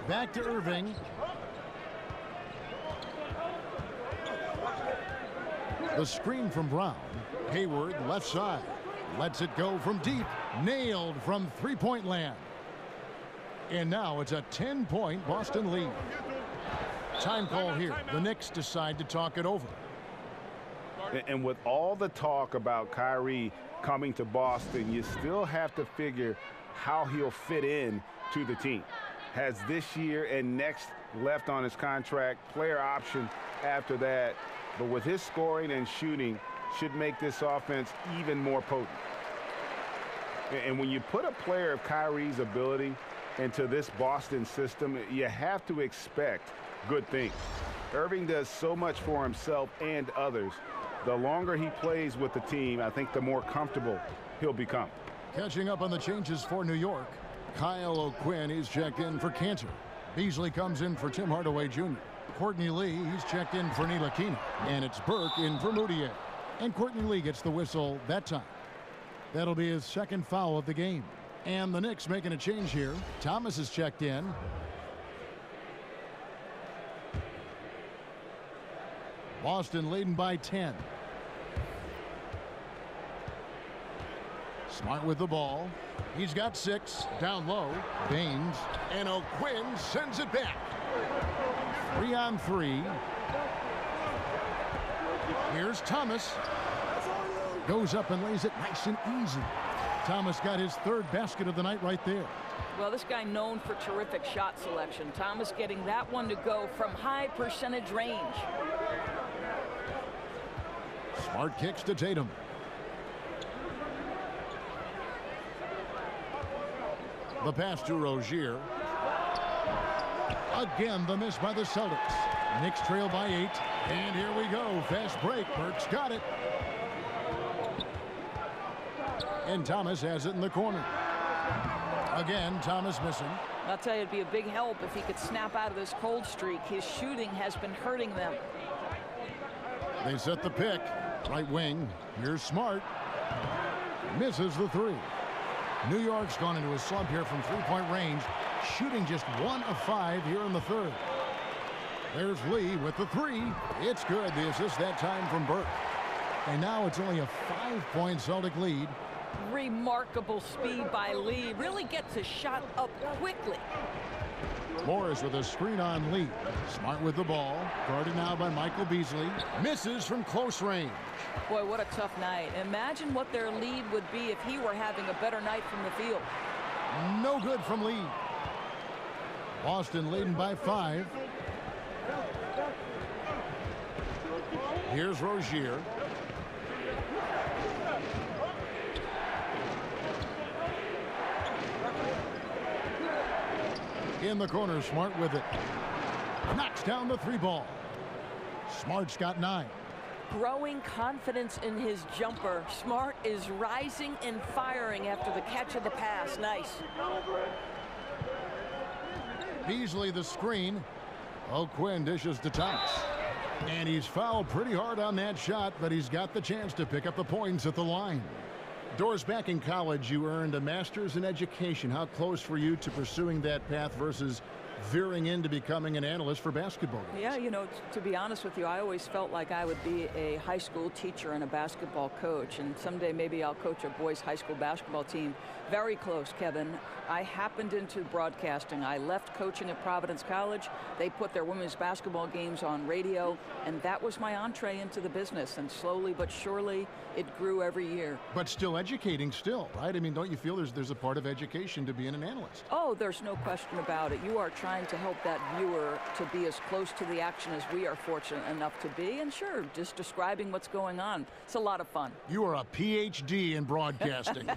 Back to Irving. The screen from Brown. Hayward left side. Lets it go from deep. Nailed from three-point land. And now it's a 10-point Boston lead. Time call here. The Knicks decide to talk it over. And with all the talk about Kyrie coming to Boston, you still have to figure how he'll fit in to the team. has this year and next left on his contract, player option after that. But with his scoring and shooting, should make this offense even more potent. And when you put a player of Kyrie's ability into this Boston system, you have to expect good things. Irving does so much for himself and others. The longer he plays with the team, I think the more comfortable he'll become. Catching up on the changes for New York, Kyle O'Quinn is checked in for Cantor. Beasley comes in for Tim Hardaway Jr. Courtney Lee, he's checked in for Ntilikina. And it's Burke in for Mudiay. And Courtney Lee gets the whistle that time. That'll be his second foul of the game. And the Knicks making a change here. Thomas is checked in. Boston leading by 10. Smart with the ball. He's got 6. Down low. Baines. And O'Quinn sends it back. 3 on 3. Here's Thomas. Goes up and lays it nice and easy. Thomas got his 3rd basket of the night right there. Well, this guy known for terrific shot selection. Thomas getting that one to go from high percentage range. Smart kicks to Tatum. The pass to Rozier. Again, the miss by the Celtics. Knicks trail by 8. And here we go. Fast break. Burke's got it. And Thomas has it in the corner. Again, Thomas missing. I'll tell you, it'd be a big help if he could snap out of this cold streak. His shooting has been hurting them. They set the pick. Right wing. Here's Smart. Misses the 3. New York's gone into a slump here from 3-point range. Shooting just 1 of 5 here in the 3rd. There's Lee with the 3. It's good. The assist that time from Burke. And now it's only a 5-point Celtic lead. Remarkable speed by Lee. Really gets his shot up quickly. Morris with a screen on Lee. Smart with the ball. Guarded now by Michael Beasley. Misses from close range. Boy, what a tough night. Imagine what their lead would be if he were having a better night from the field. No good from Lee. Boston leading by 5. Here's Rozier. In the corner, Smart with it. Knocks down the 3 ball. Smart's got 9. Growing confidence in his jumper. Smart is rising and firing after the catch of the pass. Nice. Beasley the screen. O'Quinn dishes to Thomas. And he's fouled pretty hard on that shot, but he's got the chance to pick up the points at the line. Doris, back in college, you earned a master's in education. How close were you to pursuing that path versus veering into becoming an analyst for basketball games? Yeah, you know, to be honest with you, I always felt like I would be a high school teacher and a basketball coach, and someday maybe I'll coach a boys high school basketball team. Very close, Kevin. I happened into broadcasting. I left coaching at Providence College. They put their women's basketball games on radio, and that was my entree into the business, and slowly but surely it grew every year. But still educating still, right? I mean, don't you feel there's a part of education to being an analyst? Oh, there's no question about it. You are trying to help that viewer to be as close to the action as we are fortunate enough to be, and sure, just describing what's going on. It's a lot of fun. You are a PhD in broadcasting.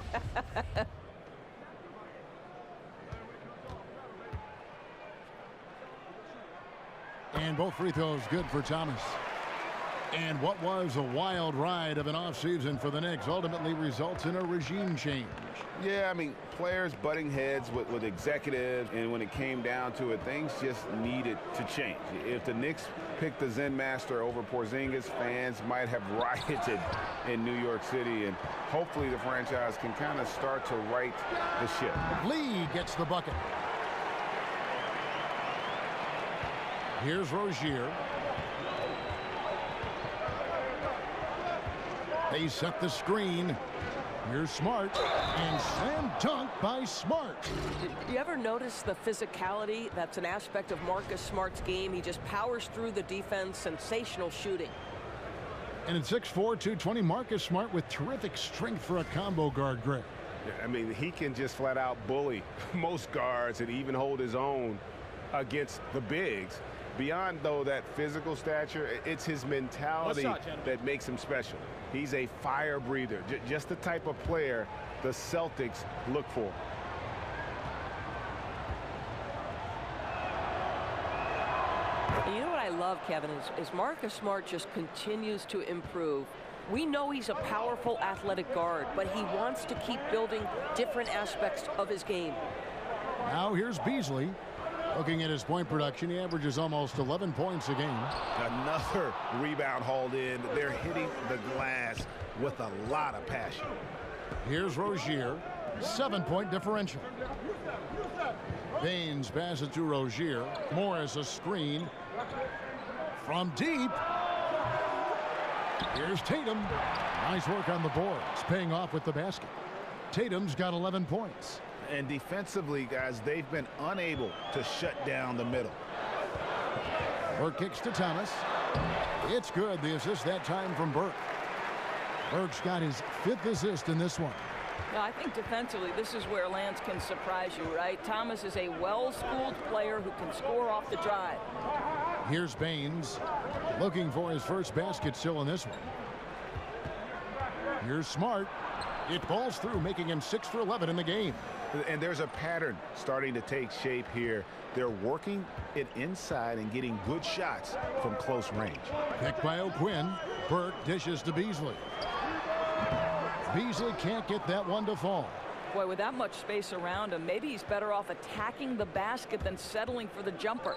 And both free throws good for Thomas. And what was a wild ride of an offseason for the Knicks ultimately results in a regime change. Yeah, I mean, players butting heads with executives, and when it came down to it, things just needed to change. If the Knicks picked the Zen Master over Porzingis, fans might have rioted in New York City, and hopefully the franchise can kind of start to right the ship. Lee gets the bucket. Here's Rozier. They set the screen. Here's Smart. And slam dunk by Smart. You ever notice the physicality? That's an aspect of Marcus Smart's game. He just powers through the defense. Sensational shooting. And at 6'4", 220, Marcus Smart with terrific strength for a combo guard, Greg. I mean, he can just flat out bully most guards and even hold his own against the bigs. Beyond, though, that physical stature, it's his mentality that makes him special. He's a fire breather, just the type of player the Celtics look for. You know what I love, Kevin, is Marcus Smart just continues to improve. We know he's a powerful athletic guard, but he wants to keep building different aspects of his game. Now here's Beasley. Looking at his point production, he averages almost 11 points a game. Another rebound hauled in. They're hitting the glass with a lot of passion. Here's Rozier, 7-point differential. Baines passes to Rozier. Morris a screen from deep. Here's Tatum. Nice work on the boards, paying off with the basket. Tatum's got 11 points. And defensively, guys, they've been unable to shut down the middle. Burke kicks to Thomas. It's good. The assist that time from Burke. Burke's got his 5th assist in this one. Now, I think defensively, this is where Lance can surprise you, right? Thomas is a well-schooled player who can score off the drive. Here's Baines looking for his first basket still in this one. Here's Smart. It falls through, making him 6 for 11 in the game. And there's a pattern starting to take shape here. They're working it inside and getting good shots from close range. Picked by O'Quinn. Burke dishes to Beasley. Beasley can't get that one to fall. Boy, with that much space around him, maybe he's better off attacking the basket than settling for the jumper.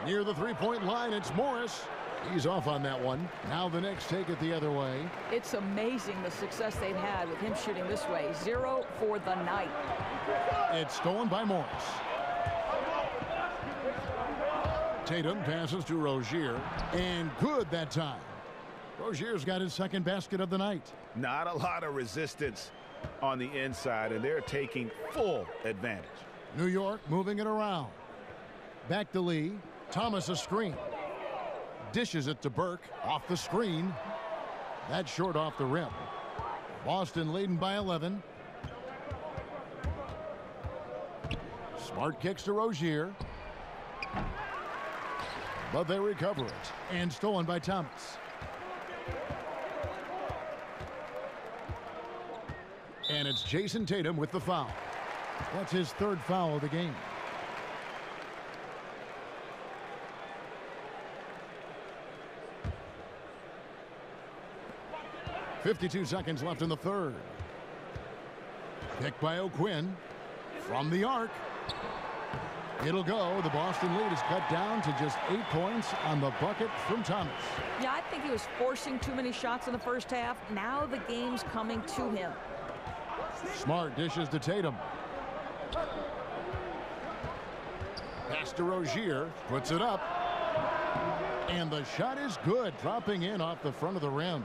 Near the three-point line, it's Morris. He's off on that one. Now the Knicks take it the other way. It's amazing the success they've had with him shooting this way. 0 for the night. It's stolen by Morris. Tatum passes to Rozier, and good that time. Rozier's got his 2nd basket of the night. Not a lot of resistance on the inside, and they're taking full advantage. New York moving it around. Back to Lee. Thomas a screen. Dishes it to Burke off the screen. That's short off the rim. Boston leading by 11. Smart kicks to Rozier. But they recover it. And stolen by Thomas. And it's Jason Tatum with the foul. That's his 3rd foul of the game. .52 seconds left in the 3rd. Picked by O'Quinn from the arc. It'll go. The Boston lead is cut down to just 8 points on the bucket from Thomas. Yeah, I think he was forcing too many shots in the first half. Now the game's coming to him. Smart dishes to Tatum. Pass to Rozier. Puts it up. And the shot is good. Dropping in off the front of the rim.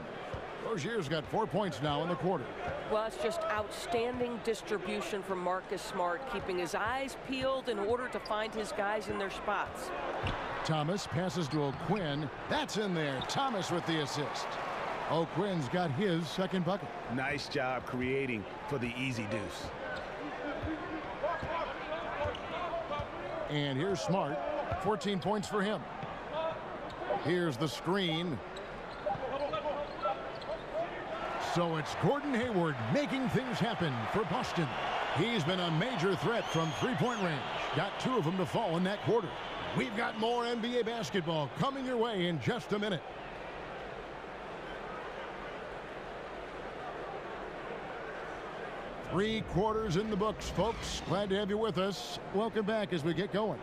Rozier's got 4 points now in the quarter. Well, it's just outstanding distribution from Marcus Smart, keeping his eyes peeled in order to find his guys in their spots. Thomas passes to O'Quinn. That's in there. Thomas with the assist. O'Quinn's got his 2nd bucket. Nice job creating for the easy deuce. And here's Smart. 14 points for him. Here's the screen. So it's Gordon Hayward making things happen for Boston. He's been a major threat from three-point range. Got 2 of them to fall in that quarter. We've got more NBA basketball coming your way in just a minute. Three quarters in the books, folks. Glad to have you with us. Welcome back as we get going.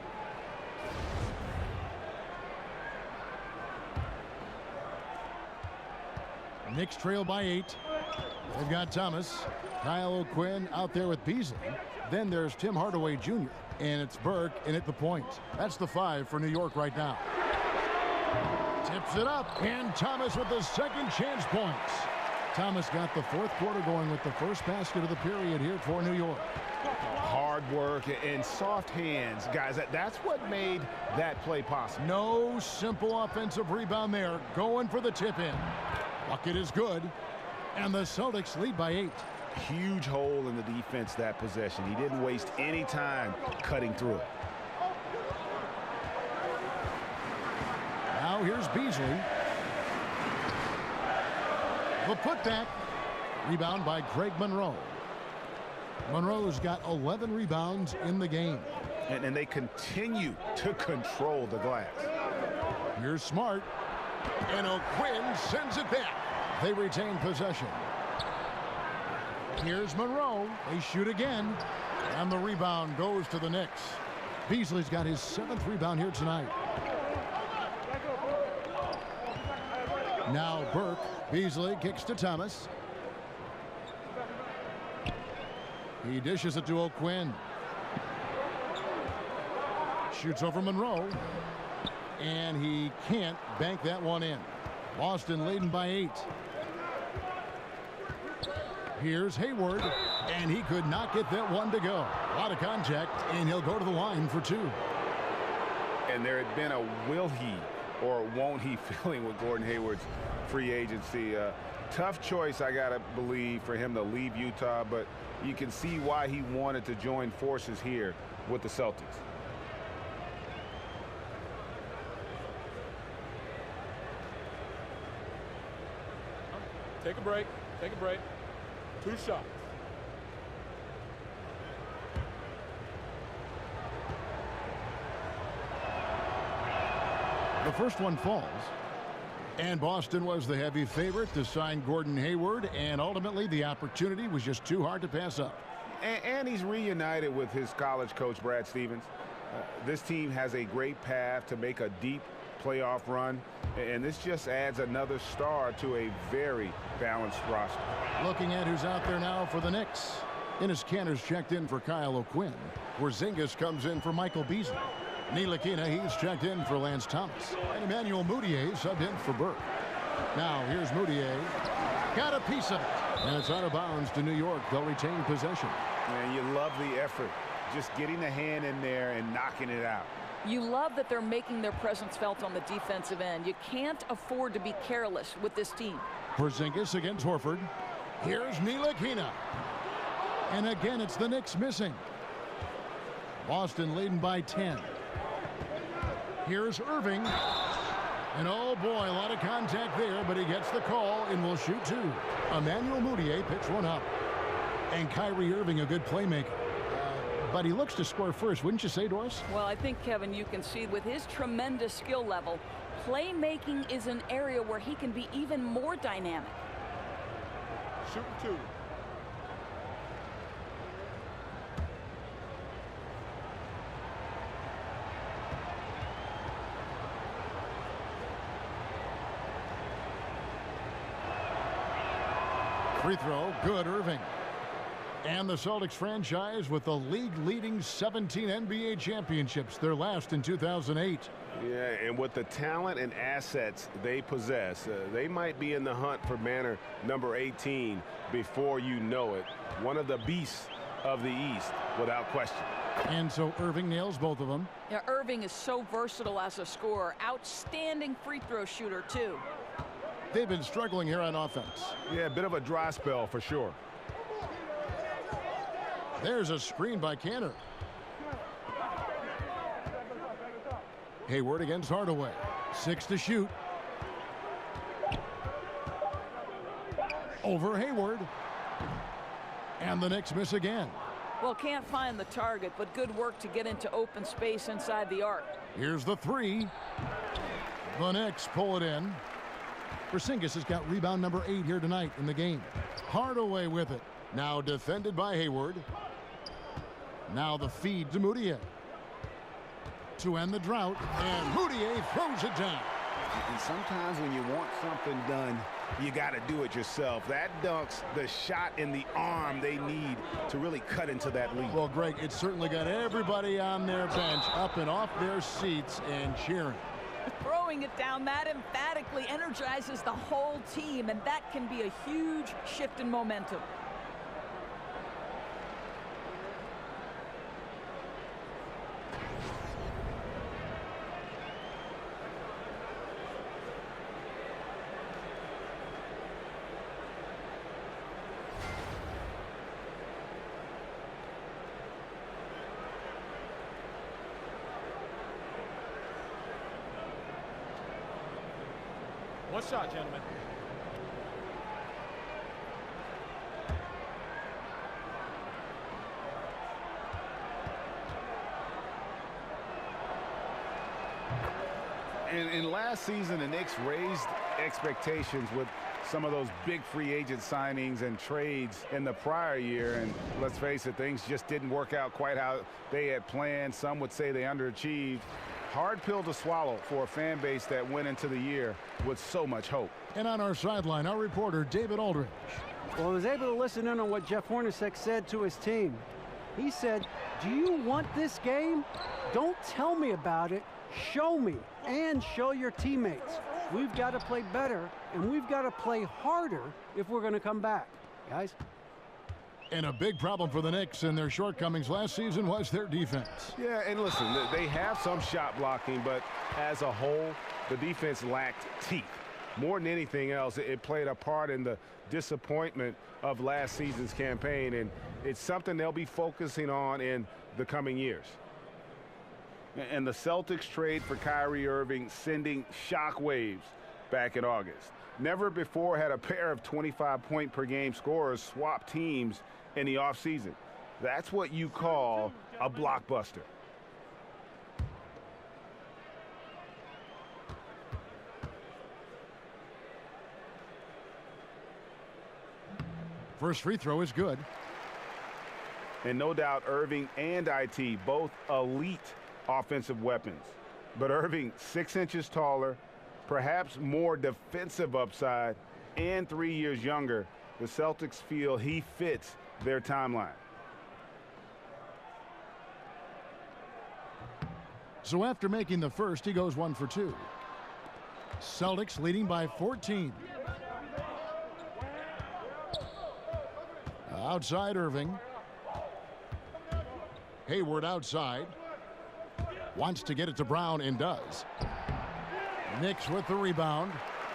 Knicks trail by 8. They've got Thomas. Kyle O'Quinn out there with Beasley. Then there's Tim Hardaway Jr. And it's Burke in at the point. That's the 5 for New York right now. Tips it up. And Thomas with the second chance points. Thomas got the 4th quarter going with the first basket of the period here for New York. Hard work and soft hands, guys. That's what made that play possible. No simple offensive rebound there. Going for the tip in. Bucket is good. And the Celtics lead by 8. Huge hole in the defense that possession. He didn't waste any time cutting through it. Now here's Beasley. The putback. Rebound by Greg Monroe. Monroe's got 11 rebounds in the game. And they continue to control the glass. Here's Smart. And O'Quinn sends it back. They retain possession. Here's Monroe. They shoot again. And the rebound goes to the Knicks. Beasley's got his 7th rebound here tonight. Now Burke. Beasley kicks to Thomas. He dishes it to O'Quinn. Shoots over Monroe. And he can't bank that one in. Boston leading by 8. Here's Hayward. And he could not get that one to go. A lot of contact, and he'll go to the line for 2. And there had been a will he or won't he feeling with Gordon Hayward's free agency. Tough choice, I got to believe, for him to leave Utah, but you can see why he wanted to join forces here with the Celtics. Take a break. Take a break. 2 shots. The first one falls. And Boston was the heavy favorite to sign Gordon Hayward, and ultimately the opportunity was just too hard to pass up. And he's reunited with his college coach, Brad Stevens. This team has a great path to make a deep playoff run, and this just adds another star to a very balanced roster. Looking at who's out there now for the Knicks. Enes Kanter's checked in for Kyle O'Quinn. Porzingis comes in for Michael Beasley. Ntilikina, he's checked in for Lance Thomas. And Emmanuel Mudiay subbed in for Burke. Now here's Mudiay. Got a piece of it. And it's out of bounds to New York. They'll retain possession. And you love the effort. Just getting the hand in there and knocking it out. You love that they're making their presence felt on the defensive end. You can't afford to be careless with this team. Porzingis against Horford. Here's Ntilikina. And again, it's the Knicks missing. Boston leading by 10. Here's Irving. And oh boy, a lot of contact there, but he gets the call and will shoot 2. Emmanuel Mudiay picks one up. And Kyrie Irving, a good playmaker. But he looks to score first, wouldn't you say, Doris? Well, I think, Kevin, you can see with his tremendous skill level, playmaking is an area where he can be even more dynamic. Shooting 2. Free throw, good, Irving. And the Celtics franchise with the league-leading 17 NBA championships, their last in 2008. Yeah, and with the talent and assets they possess, they might be in the hunt for banner number 18 before you know it. One of the beasts of the East, without question. And so Irving nails both of them. Yeah, Irving is so versatile as a scorer. Outstanding free throw shooter, too. They've been struggling here on offense. Yeah, a bit of a dry spell for sure. There's a screen by Kanter. Hayward against Hardaway. 6 to shoot. Over Hayward. And the Knicks miss again. Well, can't find the target, but good work to get into open space inside the arc. Here's the 3. The Knicks pull it in. Porzingis has got rebound number 8 here tonight in the game. Hardaway with it. Now defended by Hayward. Now the feed to Mudiay. To end the drought, and Mudiay throws it down. And sometimes when you want something done, you got to do it yourself. That dunks the shot in the arm they need to really cut into that lead. Well, Greg, it's certainly got everybody on their bench up and off their seats and cheering. Throwing it down, that emphatically energizes the whole team, and that can be a huge shift in momentum. One shot, gentlemen. In last season, the Knicks raised expectations with some of those big free agent signings and trades in the prior year. And let's face it, things just didn't work out quite how they had planned. Some would say they underachieved. Hard pill to swallow for a fan base that went into the year with so much hope. And on our sideline, our reporter, David Aldridge. Well, I was able to listen in on what Jeff Hornacek said to his team. He said, do you want this game? Don't tell me about it. Show me and show your teammates. We've got to play better, and we've got to play harder if we're going to come back, guys. And a big problem for the Knicks and their shortcomings last season was their defense. Yeah, and listen, they have some shot blocking, but as a whole, the defense lacked teeth. More than anything else, it played a part in the disappointment of last season's campaign, and it's something they'll be focusing on in the coming years. And the Celtics trade for Kyrie Irving sending shockwaves back in August. Never before had a pair of 25-point-per-game scorers swap teams in the offseason. That's what you call a blockbuster. First free throw is good. And no doubt Irving and IT, both elite offensive weapons. But Irving, 6 inches taller, perhaps more defensive upside, and 3 years younger. The Celtics feel he fits their timeline. So after making the first, he goes 1 for 2. Celtics leading by 14. Outside Irving. Hayward outside. Wants to get it to Brown and does. Knicks with the rebound.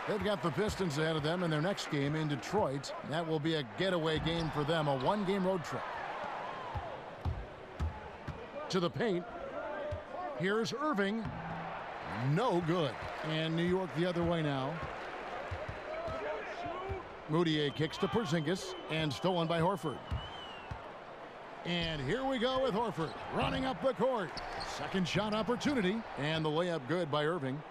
They've got the Pistons ahead of them in their next game in Detroit. That will be a getaway game for them, a one-game road trip. To the paint. Here's Irving. No good. And New York the other way now. Moutier kicks to Porzingis and stolen by Horford. And here we go with Horford running up the court. Second shot opportunity, and the layup good by Irving.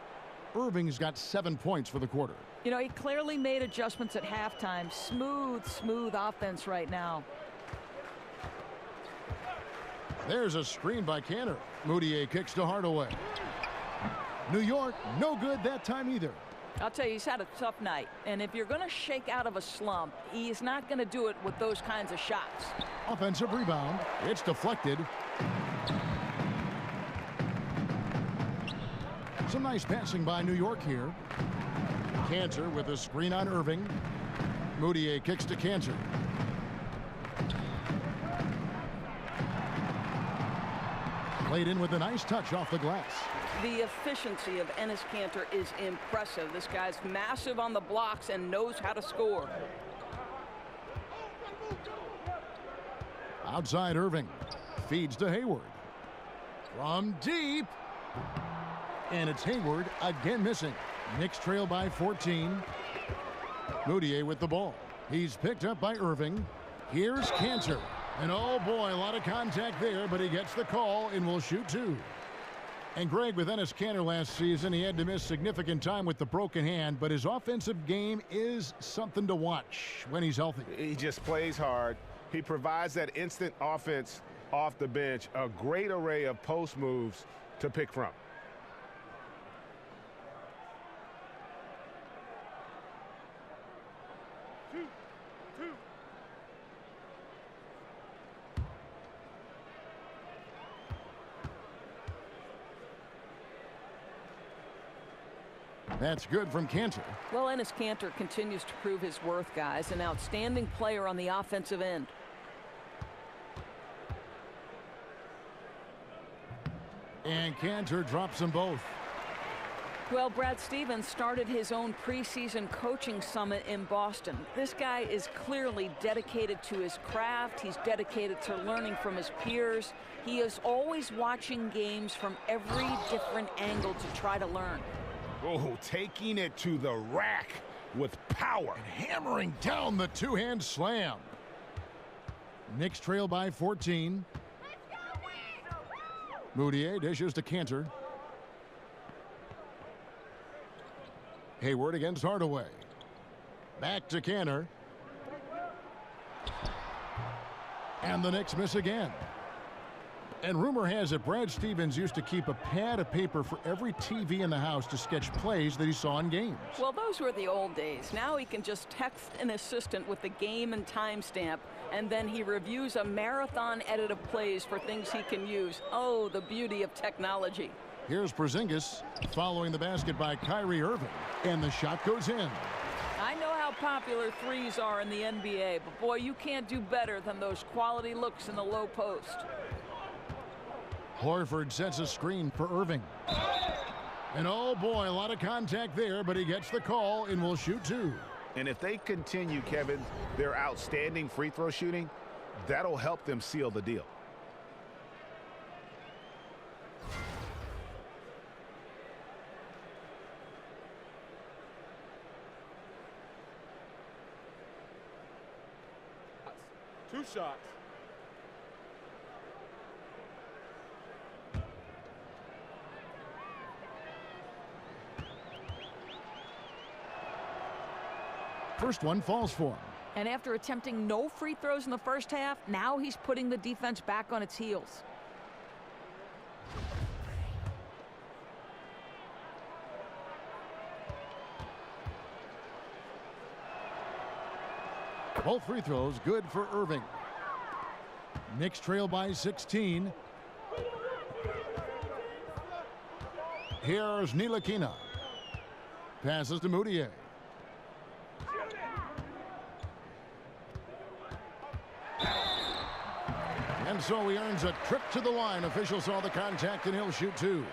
Irving's got 7 points for the quarter. You know, he clearly made adjustments at halftime. Smooth offense right now. There's a screen by Kanter. Moutier kicks to Hardaway. New York, no good that time either. I'll tell you, he's had a tough night. And if you're going to shake out of a slump, he's not going to do it with those kinds of shots. Offensive rebound. It's deflected. Some nice passing by New York here. Kanter with a screen on Irving. Moutier kicks to Kanter. Played in with a nice touch off the glass. The efficiency of Enes Kanter is impressive. This guy's massive on the blocks and knows how to score. Outside Irving. Feeds to Hayward. From deep. And it's Hayward again missing. Knicks trail by 14. Moutier with the ball. He's picked up by Irving. Here's Kanter. And oh boy, a lot of contact there, but he gets the call and will shoot 2. And Greg, with Enes Kanter last season, he had to miss significant time with the broken hand, but his offensive game is something to watch when he's healthy. He just plays hard. He provides that instant offense off the bench, a great array of post moves to pick from. That's good from Kanter. Well, Enes Kanter continues to prove his worth, guys. An outstanding player on the offensive end. And Kanter drops them both. Well, Brad Stevens started his own preseason coaching summit in Boston. This guy is clearly dedicated to his craft. He's dedicated to learning from his peers. He is always watching games from every different angle to try to learn. Oh, taking it to the rack with power. And hammering down the two-hand slam. Knicks trail by 14. Mudiay dishes to Kanter. Hayward against Hardaway. Back to Kanter. And the Knicks miss again. And rumor has it Brad Stevens used to keep a pad of paper for every TV in the house to sketch plays that he saw in games. Well, those were the old days. Now he can just text an assistant with the game and timestamp, and then he reviews a marathon edit of plays for things he can use. Oh, the beauty of technology. Here's Porzingis following the basket by Kyrie Irving, and the shot goes in. I know how popular threes are in the NBA, but boy, you can't do better than those quality looks in the low post. Horford sets a screen for Irving. And oh boy, a lot of contact there, but he gets the call and will shoot two. And if they continue, Kevin, their outstanding free throw shooting, that'll help them seal the deal. Two shots. First one falls for him. And after attempting no free throws in the first half, now he's putting the defense back on its heels. Both free throws good for Irving. Knicks trail by 16. Here's Ntilikina. Passes to Mudiay. And so he earns a trip to the line. Officials saw the contact and he'll shoot two.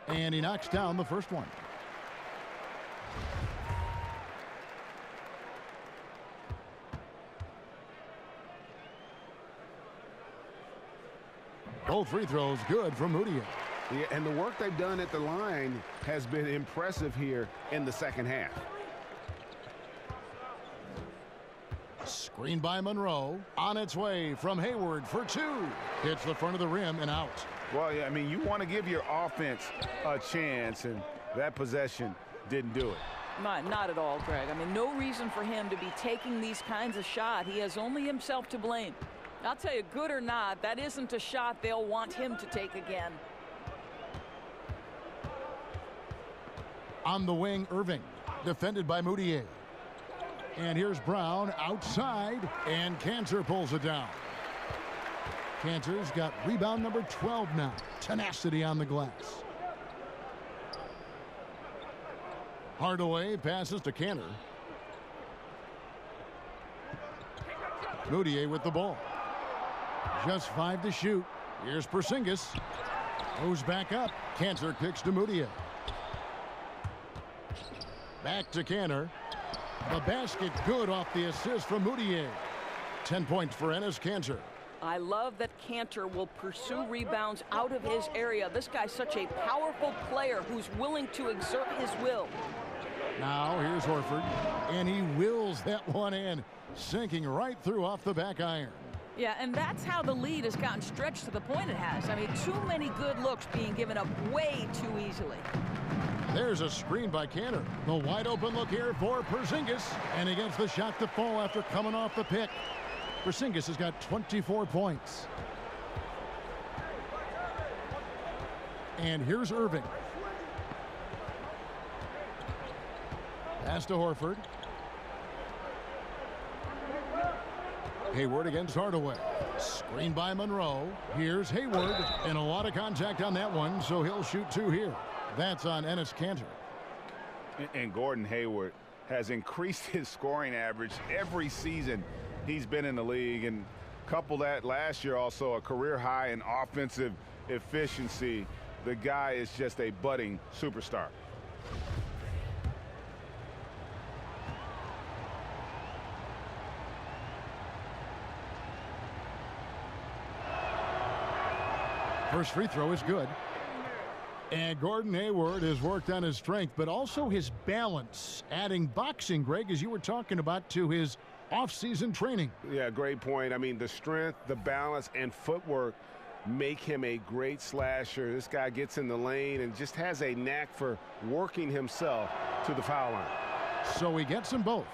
And he knocks down the first one. Both free throws good from Mudiay. Yeah, and the work they've done at the line has been impressive here in the second half. Screen by Monroe. On its way from Hayward for two. Hits the front of the rim and out. Well, yeah, I mean, you want to give your offense a chance, and that possession didn't do it. Not at all, Greg. I mean, no reason for him to be taking these kinds of shots. He has only himself to blame. I'll tell you, good or not, that isn't a shot they'll want him to take again. On the wing, Irving, defended by Mudiay. And here's Brown outside, and Kanter pulls it down. Kanter's got rebound number 12 now. Tenacity on the glass. Hardaway passes to Kanter. Mudiay with the ball. Just 5 to shoot. Here's Porzingis. Goes back up. Kanter kicks to Mudiay. Back to Kanter. The basket good off the assist from Mudiay. 10 points for Enes Kanter. I love that Kanter will pursue rebounds out of his area. This guy's such a powerful player who's willing to exert his will. Now here's Horford, and he wills that one in, sinking right through off the back iron. Yeah, and that's how the lead has gotten stretched to the point it has. I mean, too many good looks being given up way too easily. There's a screen by Kanter. The wide open look here for Porzingis, and he gets the shot to fall after coming off the pick. Porzingis has got 24 points. And here's Irving. Pass to Horford. Hayward against Hardaway. Screen by Monroe. Here's Hayward. And a lot of contact on that one, so he'll shoot 2 here. That's on Enes Kanter. And Gordon Hayward has increased his scoring average every season he's been in the league. And couple that last year also a career high in offensive efficiency. The guy is just a budding superstar. First free throw is good. And Gordon Hayward has worked on his strength, but also his balance, adding boxing, Greg, as you were talking about, to his off-season training. Yeah, great point. I mean, the strength, the balance, and footwork make him a great slasher. This guy gets in the lane and just has a knack for working himself to the foul line. So he gets them both.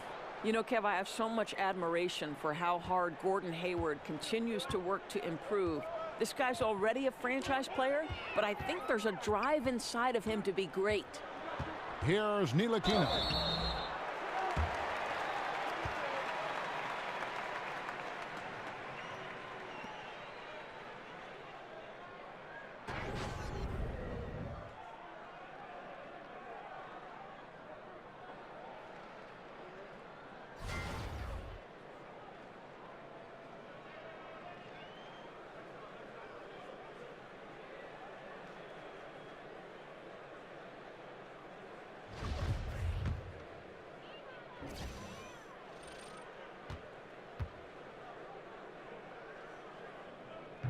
You know, Kev, I have so much admiration for how hard Gordon Hayward continues to work to improve. This guy's already a franchise player, but I think there's a drive inside of him to be great. Here's Ntilikina.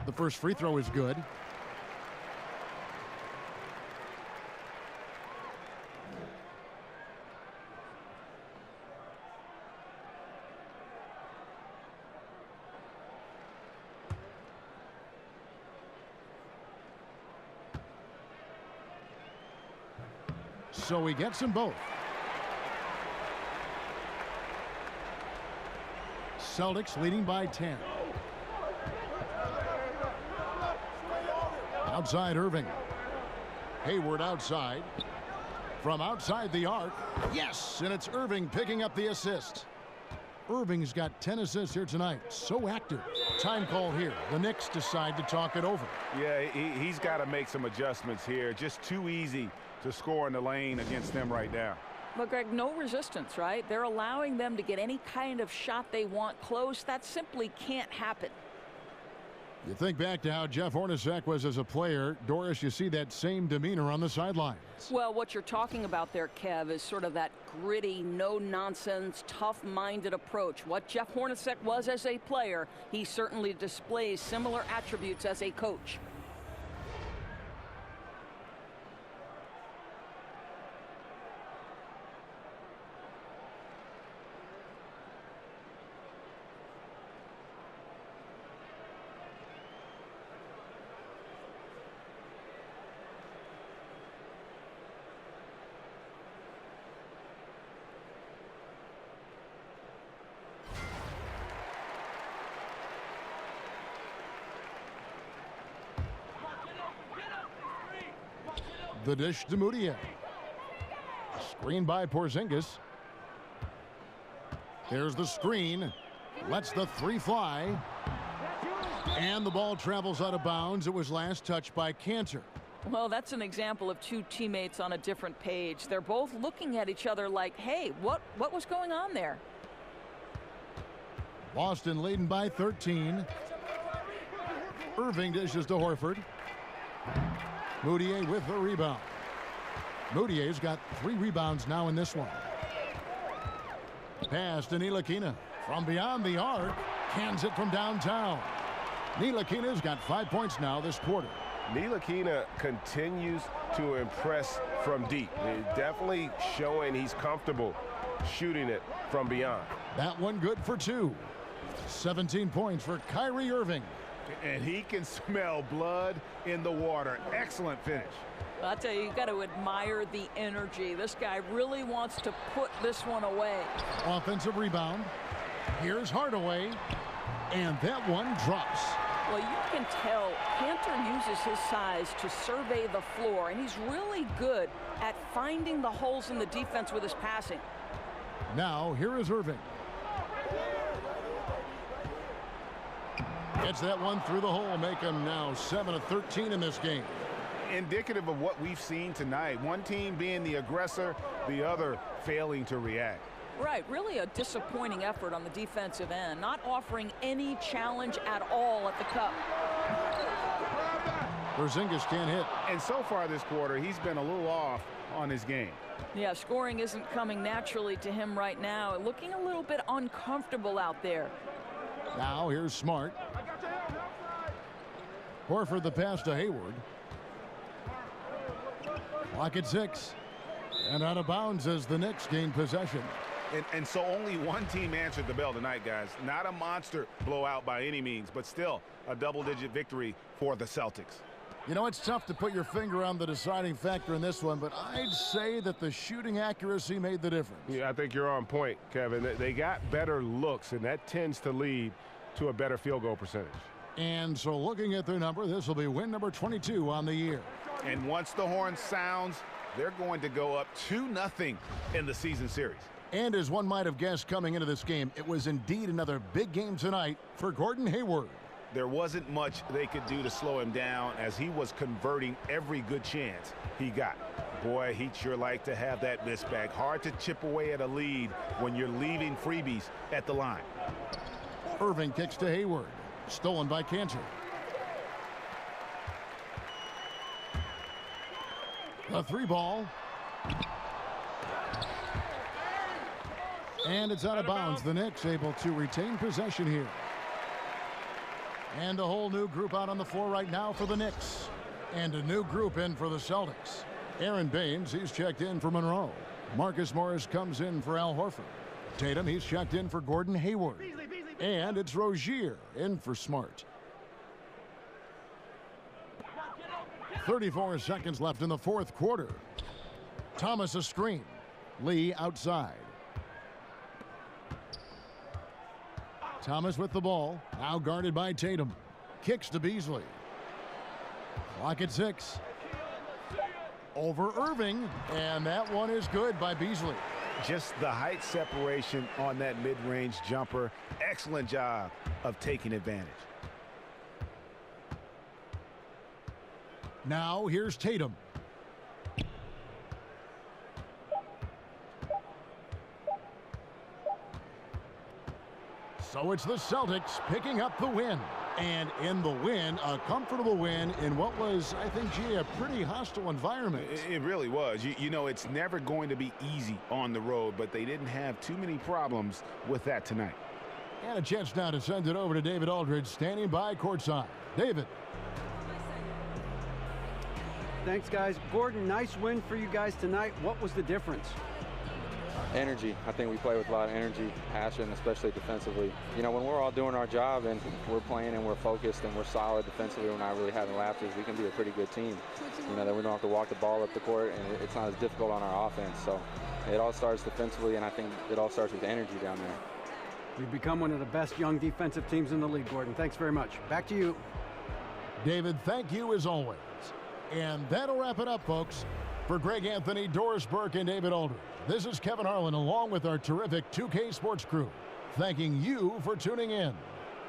The first free throw is good. So he gets them both. Celtics leading by 10. Outside Irving. Hayward outside. From outside the arc. Yes, and it's Irving picking up the assist. Irving's got 10 assists here tonight. So active. Time call here. The Knicks decide to talk it over. Yeah, he's got to make some adjustments here. Just too easy to score in the lane against them right now. But, Greg, no resistance, right? They're allowing them to get any kind of shot they want close. That simply can't happen. You think back to how Jeff Hornacek was as a player. Doris, you see that same demeanor on the sidelines. Well, what you're talking about there, Kev, is sort of that gritty, no-nonsense, tough-minded approach. What Jeff Hornacek was as a player, he certainly displays similar attributes as a coach. The dish to Mudiay. Screen by Porzingis. There's the screen. Lets the three fly. And the ball travels out of bounds. It was last touched by Kanter. Well, that's an example of two teammates on a different page. They're both looking at each other like, hey, what was going on there? Boston leading by 13. Irving dishes to Horford. Mudiay with the rebound. Mudiay's got 3 rebounds now in this one. Pass to Ntilikina from beyond the arc. Cans it from downtown. Ntilikina's got 5 points now this quarter. Ntilikina continues to impress from deep. He's definitely showing he's comfortable shooting it from beyond. That one good for 2. 17 points for Kyrie Irving. And he can smell blood in the water. Excellent finish. I'll tell you, you got to admire the energy. This guy really wants to put this one away. Offensive rebound. Here's Hardaway. And that one drops. Well, you can tell Kanter uses his size to survey the floor, and he's really good at finding the holes in the defense with his passing. Now, here is Irving. Gets that one through the hole, make them now 7 of 13 in this game. Indicative of what we've seen tonight. One team being the aggressor, the other failing to react. Right, really a disappointing effort on the defensive end, not offering any challenge at all at the cup. Porzingis can't hit. And so far this quarter, he's been a little off on his game. Yeah, scoring isn't coming naturally to him right now. Looking a little bit uncomfortable out there. Now here's Smart. Horford the pass to Hayward. Clock at 6. And out of bounds as the Knicks gain possession. And so only one team answered the bell tonight, guys. Not a monster blowout by any means, but still a double-digit victory for the Celtics. You know, it's tough to put your finger on the deciding factor in this one, but I'd say that the shooting accuracy made the difference. Yeah, I think you're on point, Kevin. They got better looks, and that tends to lead to a better field goal percentage. And so looking at their number, this will be win number 22 on the year. And once the horn sounds, they're going to go up 2-0 in the season series. And as one might have guessed coming into this game, it was indeed another big game tonight for Gordon Hayward. There wasn't much they could do to slow him down as he was converting every good chance he got. Boy, he'd sure like to have that miss back. Hard to chip away at a lead when you're leaving freebies at the line. Irving kicks to Hayward. Stolen by Cantor. The 3-ball. And it's out of bounds. The Knicks able to retain possession here. And a whole new group out on the floor right now for the Knicks. And a new group in for the Celtics. Aaron Baines, he's checked in for Monroe. Marcus Morris comes in for Al Horford. Tatum, he's checked in for Gordon Hayward. And it's Rozier in for Smart. 34 seconds left in the fourth quarter. Thomas a screen. Lee outside. Thomas with the ball. Now guarded by Tatum. Kicks to Beasley. Clock at 6. Over Irving. And that one is good by Beasley. Just the height separation on that mid-range jumper. Excellent job of taking advantage. Now here's Tatum. So it's the Celtics picking up the win. And in the win, a comfortable win in what was, I think, gee, a pretty hostile environment. It really was. You know, it's never going to be easy on the road, but they didn't have too many problems with that tonight. And a chance now to send it over to David Aldridge, standing by courtside. David. Thanks, guys. Gordon, nice win for you guys tonight. What was the difference? Energy. I think we play with a lot of energy, passion, especially defensively. You know, when we're all doing our job and we're playing and we're focused and we're solid defensively, we're not really having lapses, we can be a pretty good team. You know, that we don't have to walk the ball up the court, and it's not as difficult on our offense. So it all starts defensively, and I think it all starts with energy down there. You've become one of the best young defensive teams in the league, Gordon. Thanks very much. Back to you. David, thank you as always. And that'll wrap it up, folks. For Greg Anthony, Doris Burke, and David Aldridge, this is Kevin Harlan along with our terrific 2K Sports crew, thanking you for tuning in.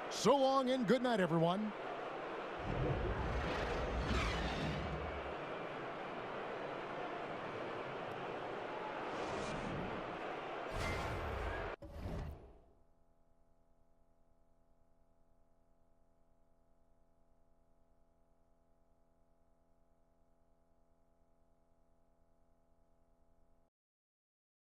So long and good night, everyone.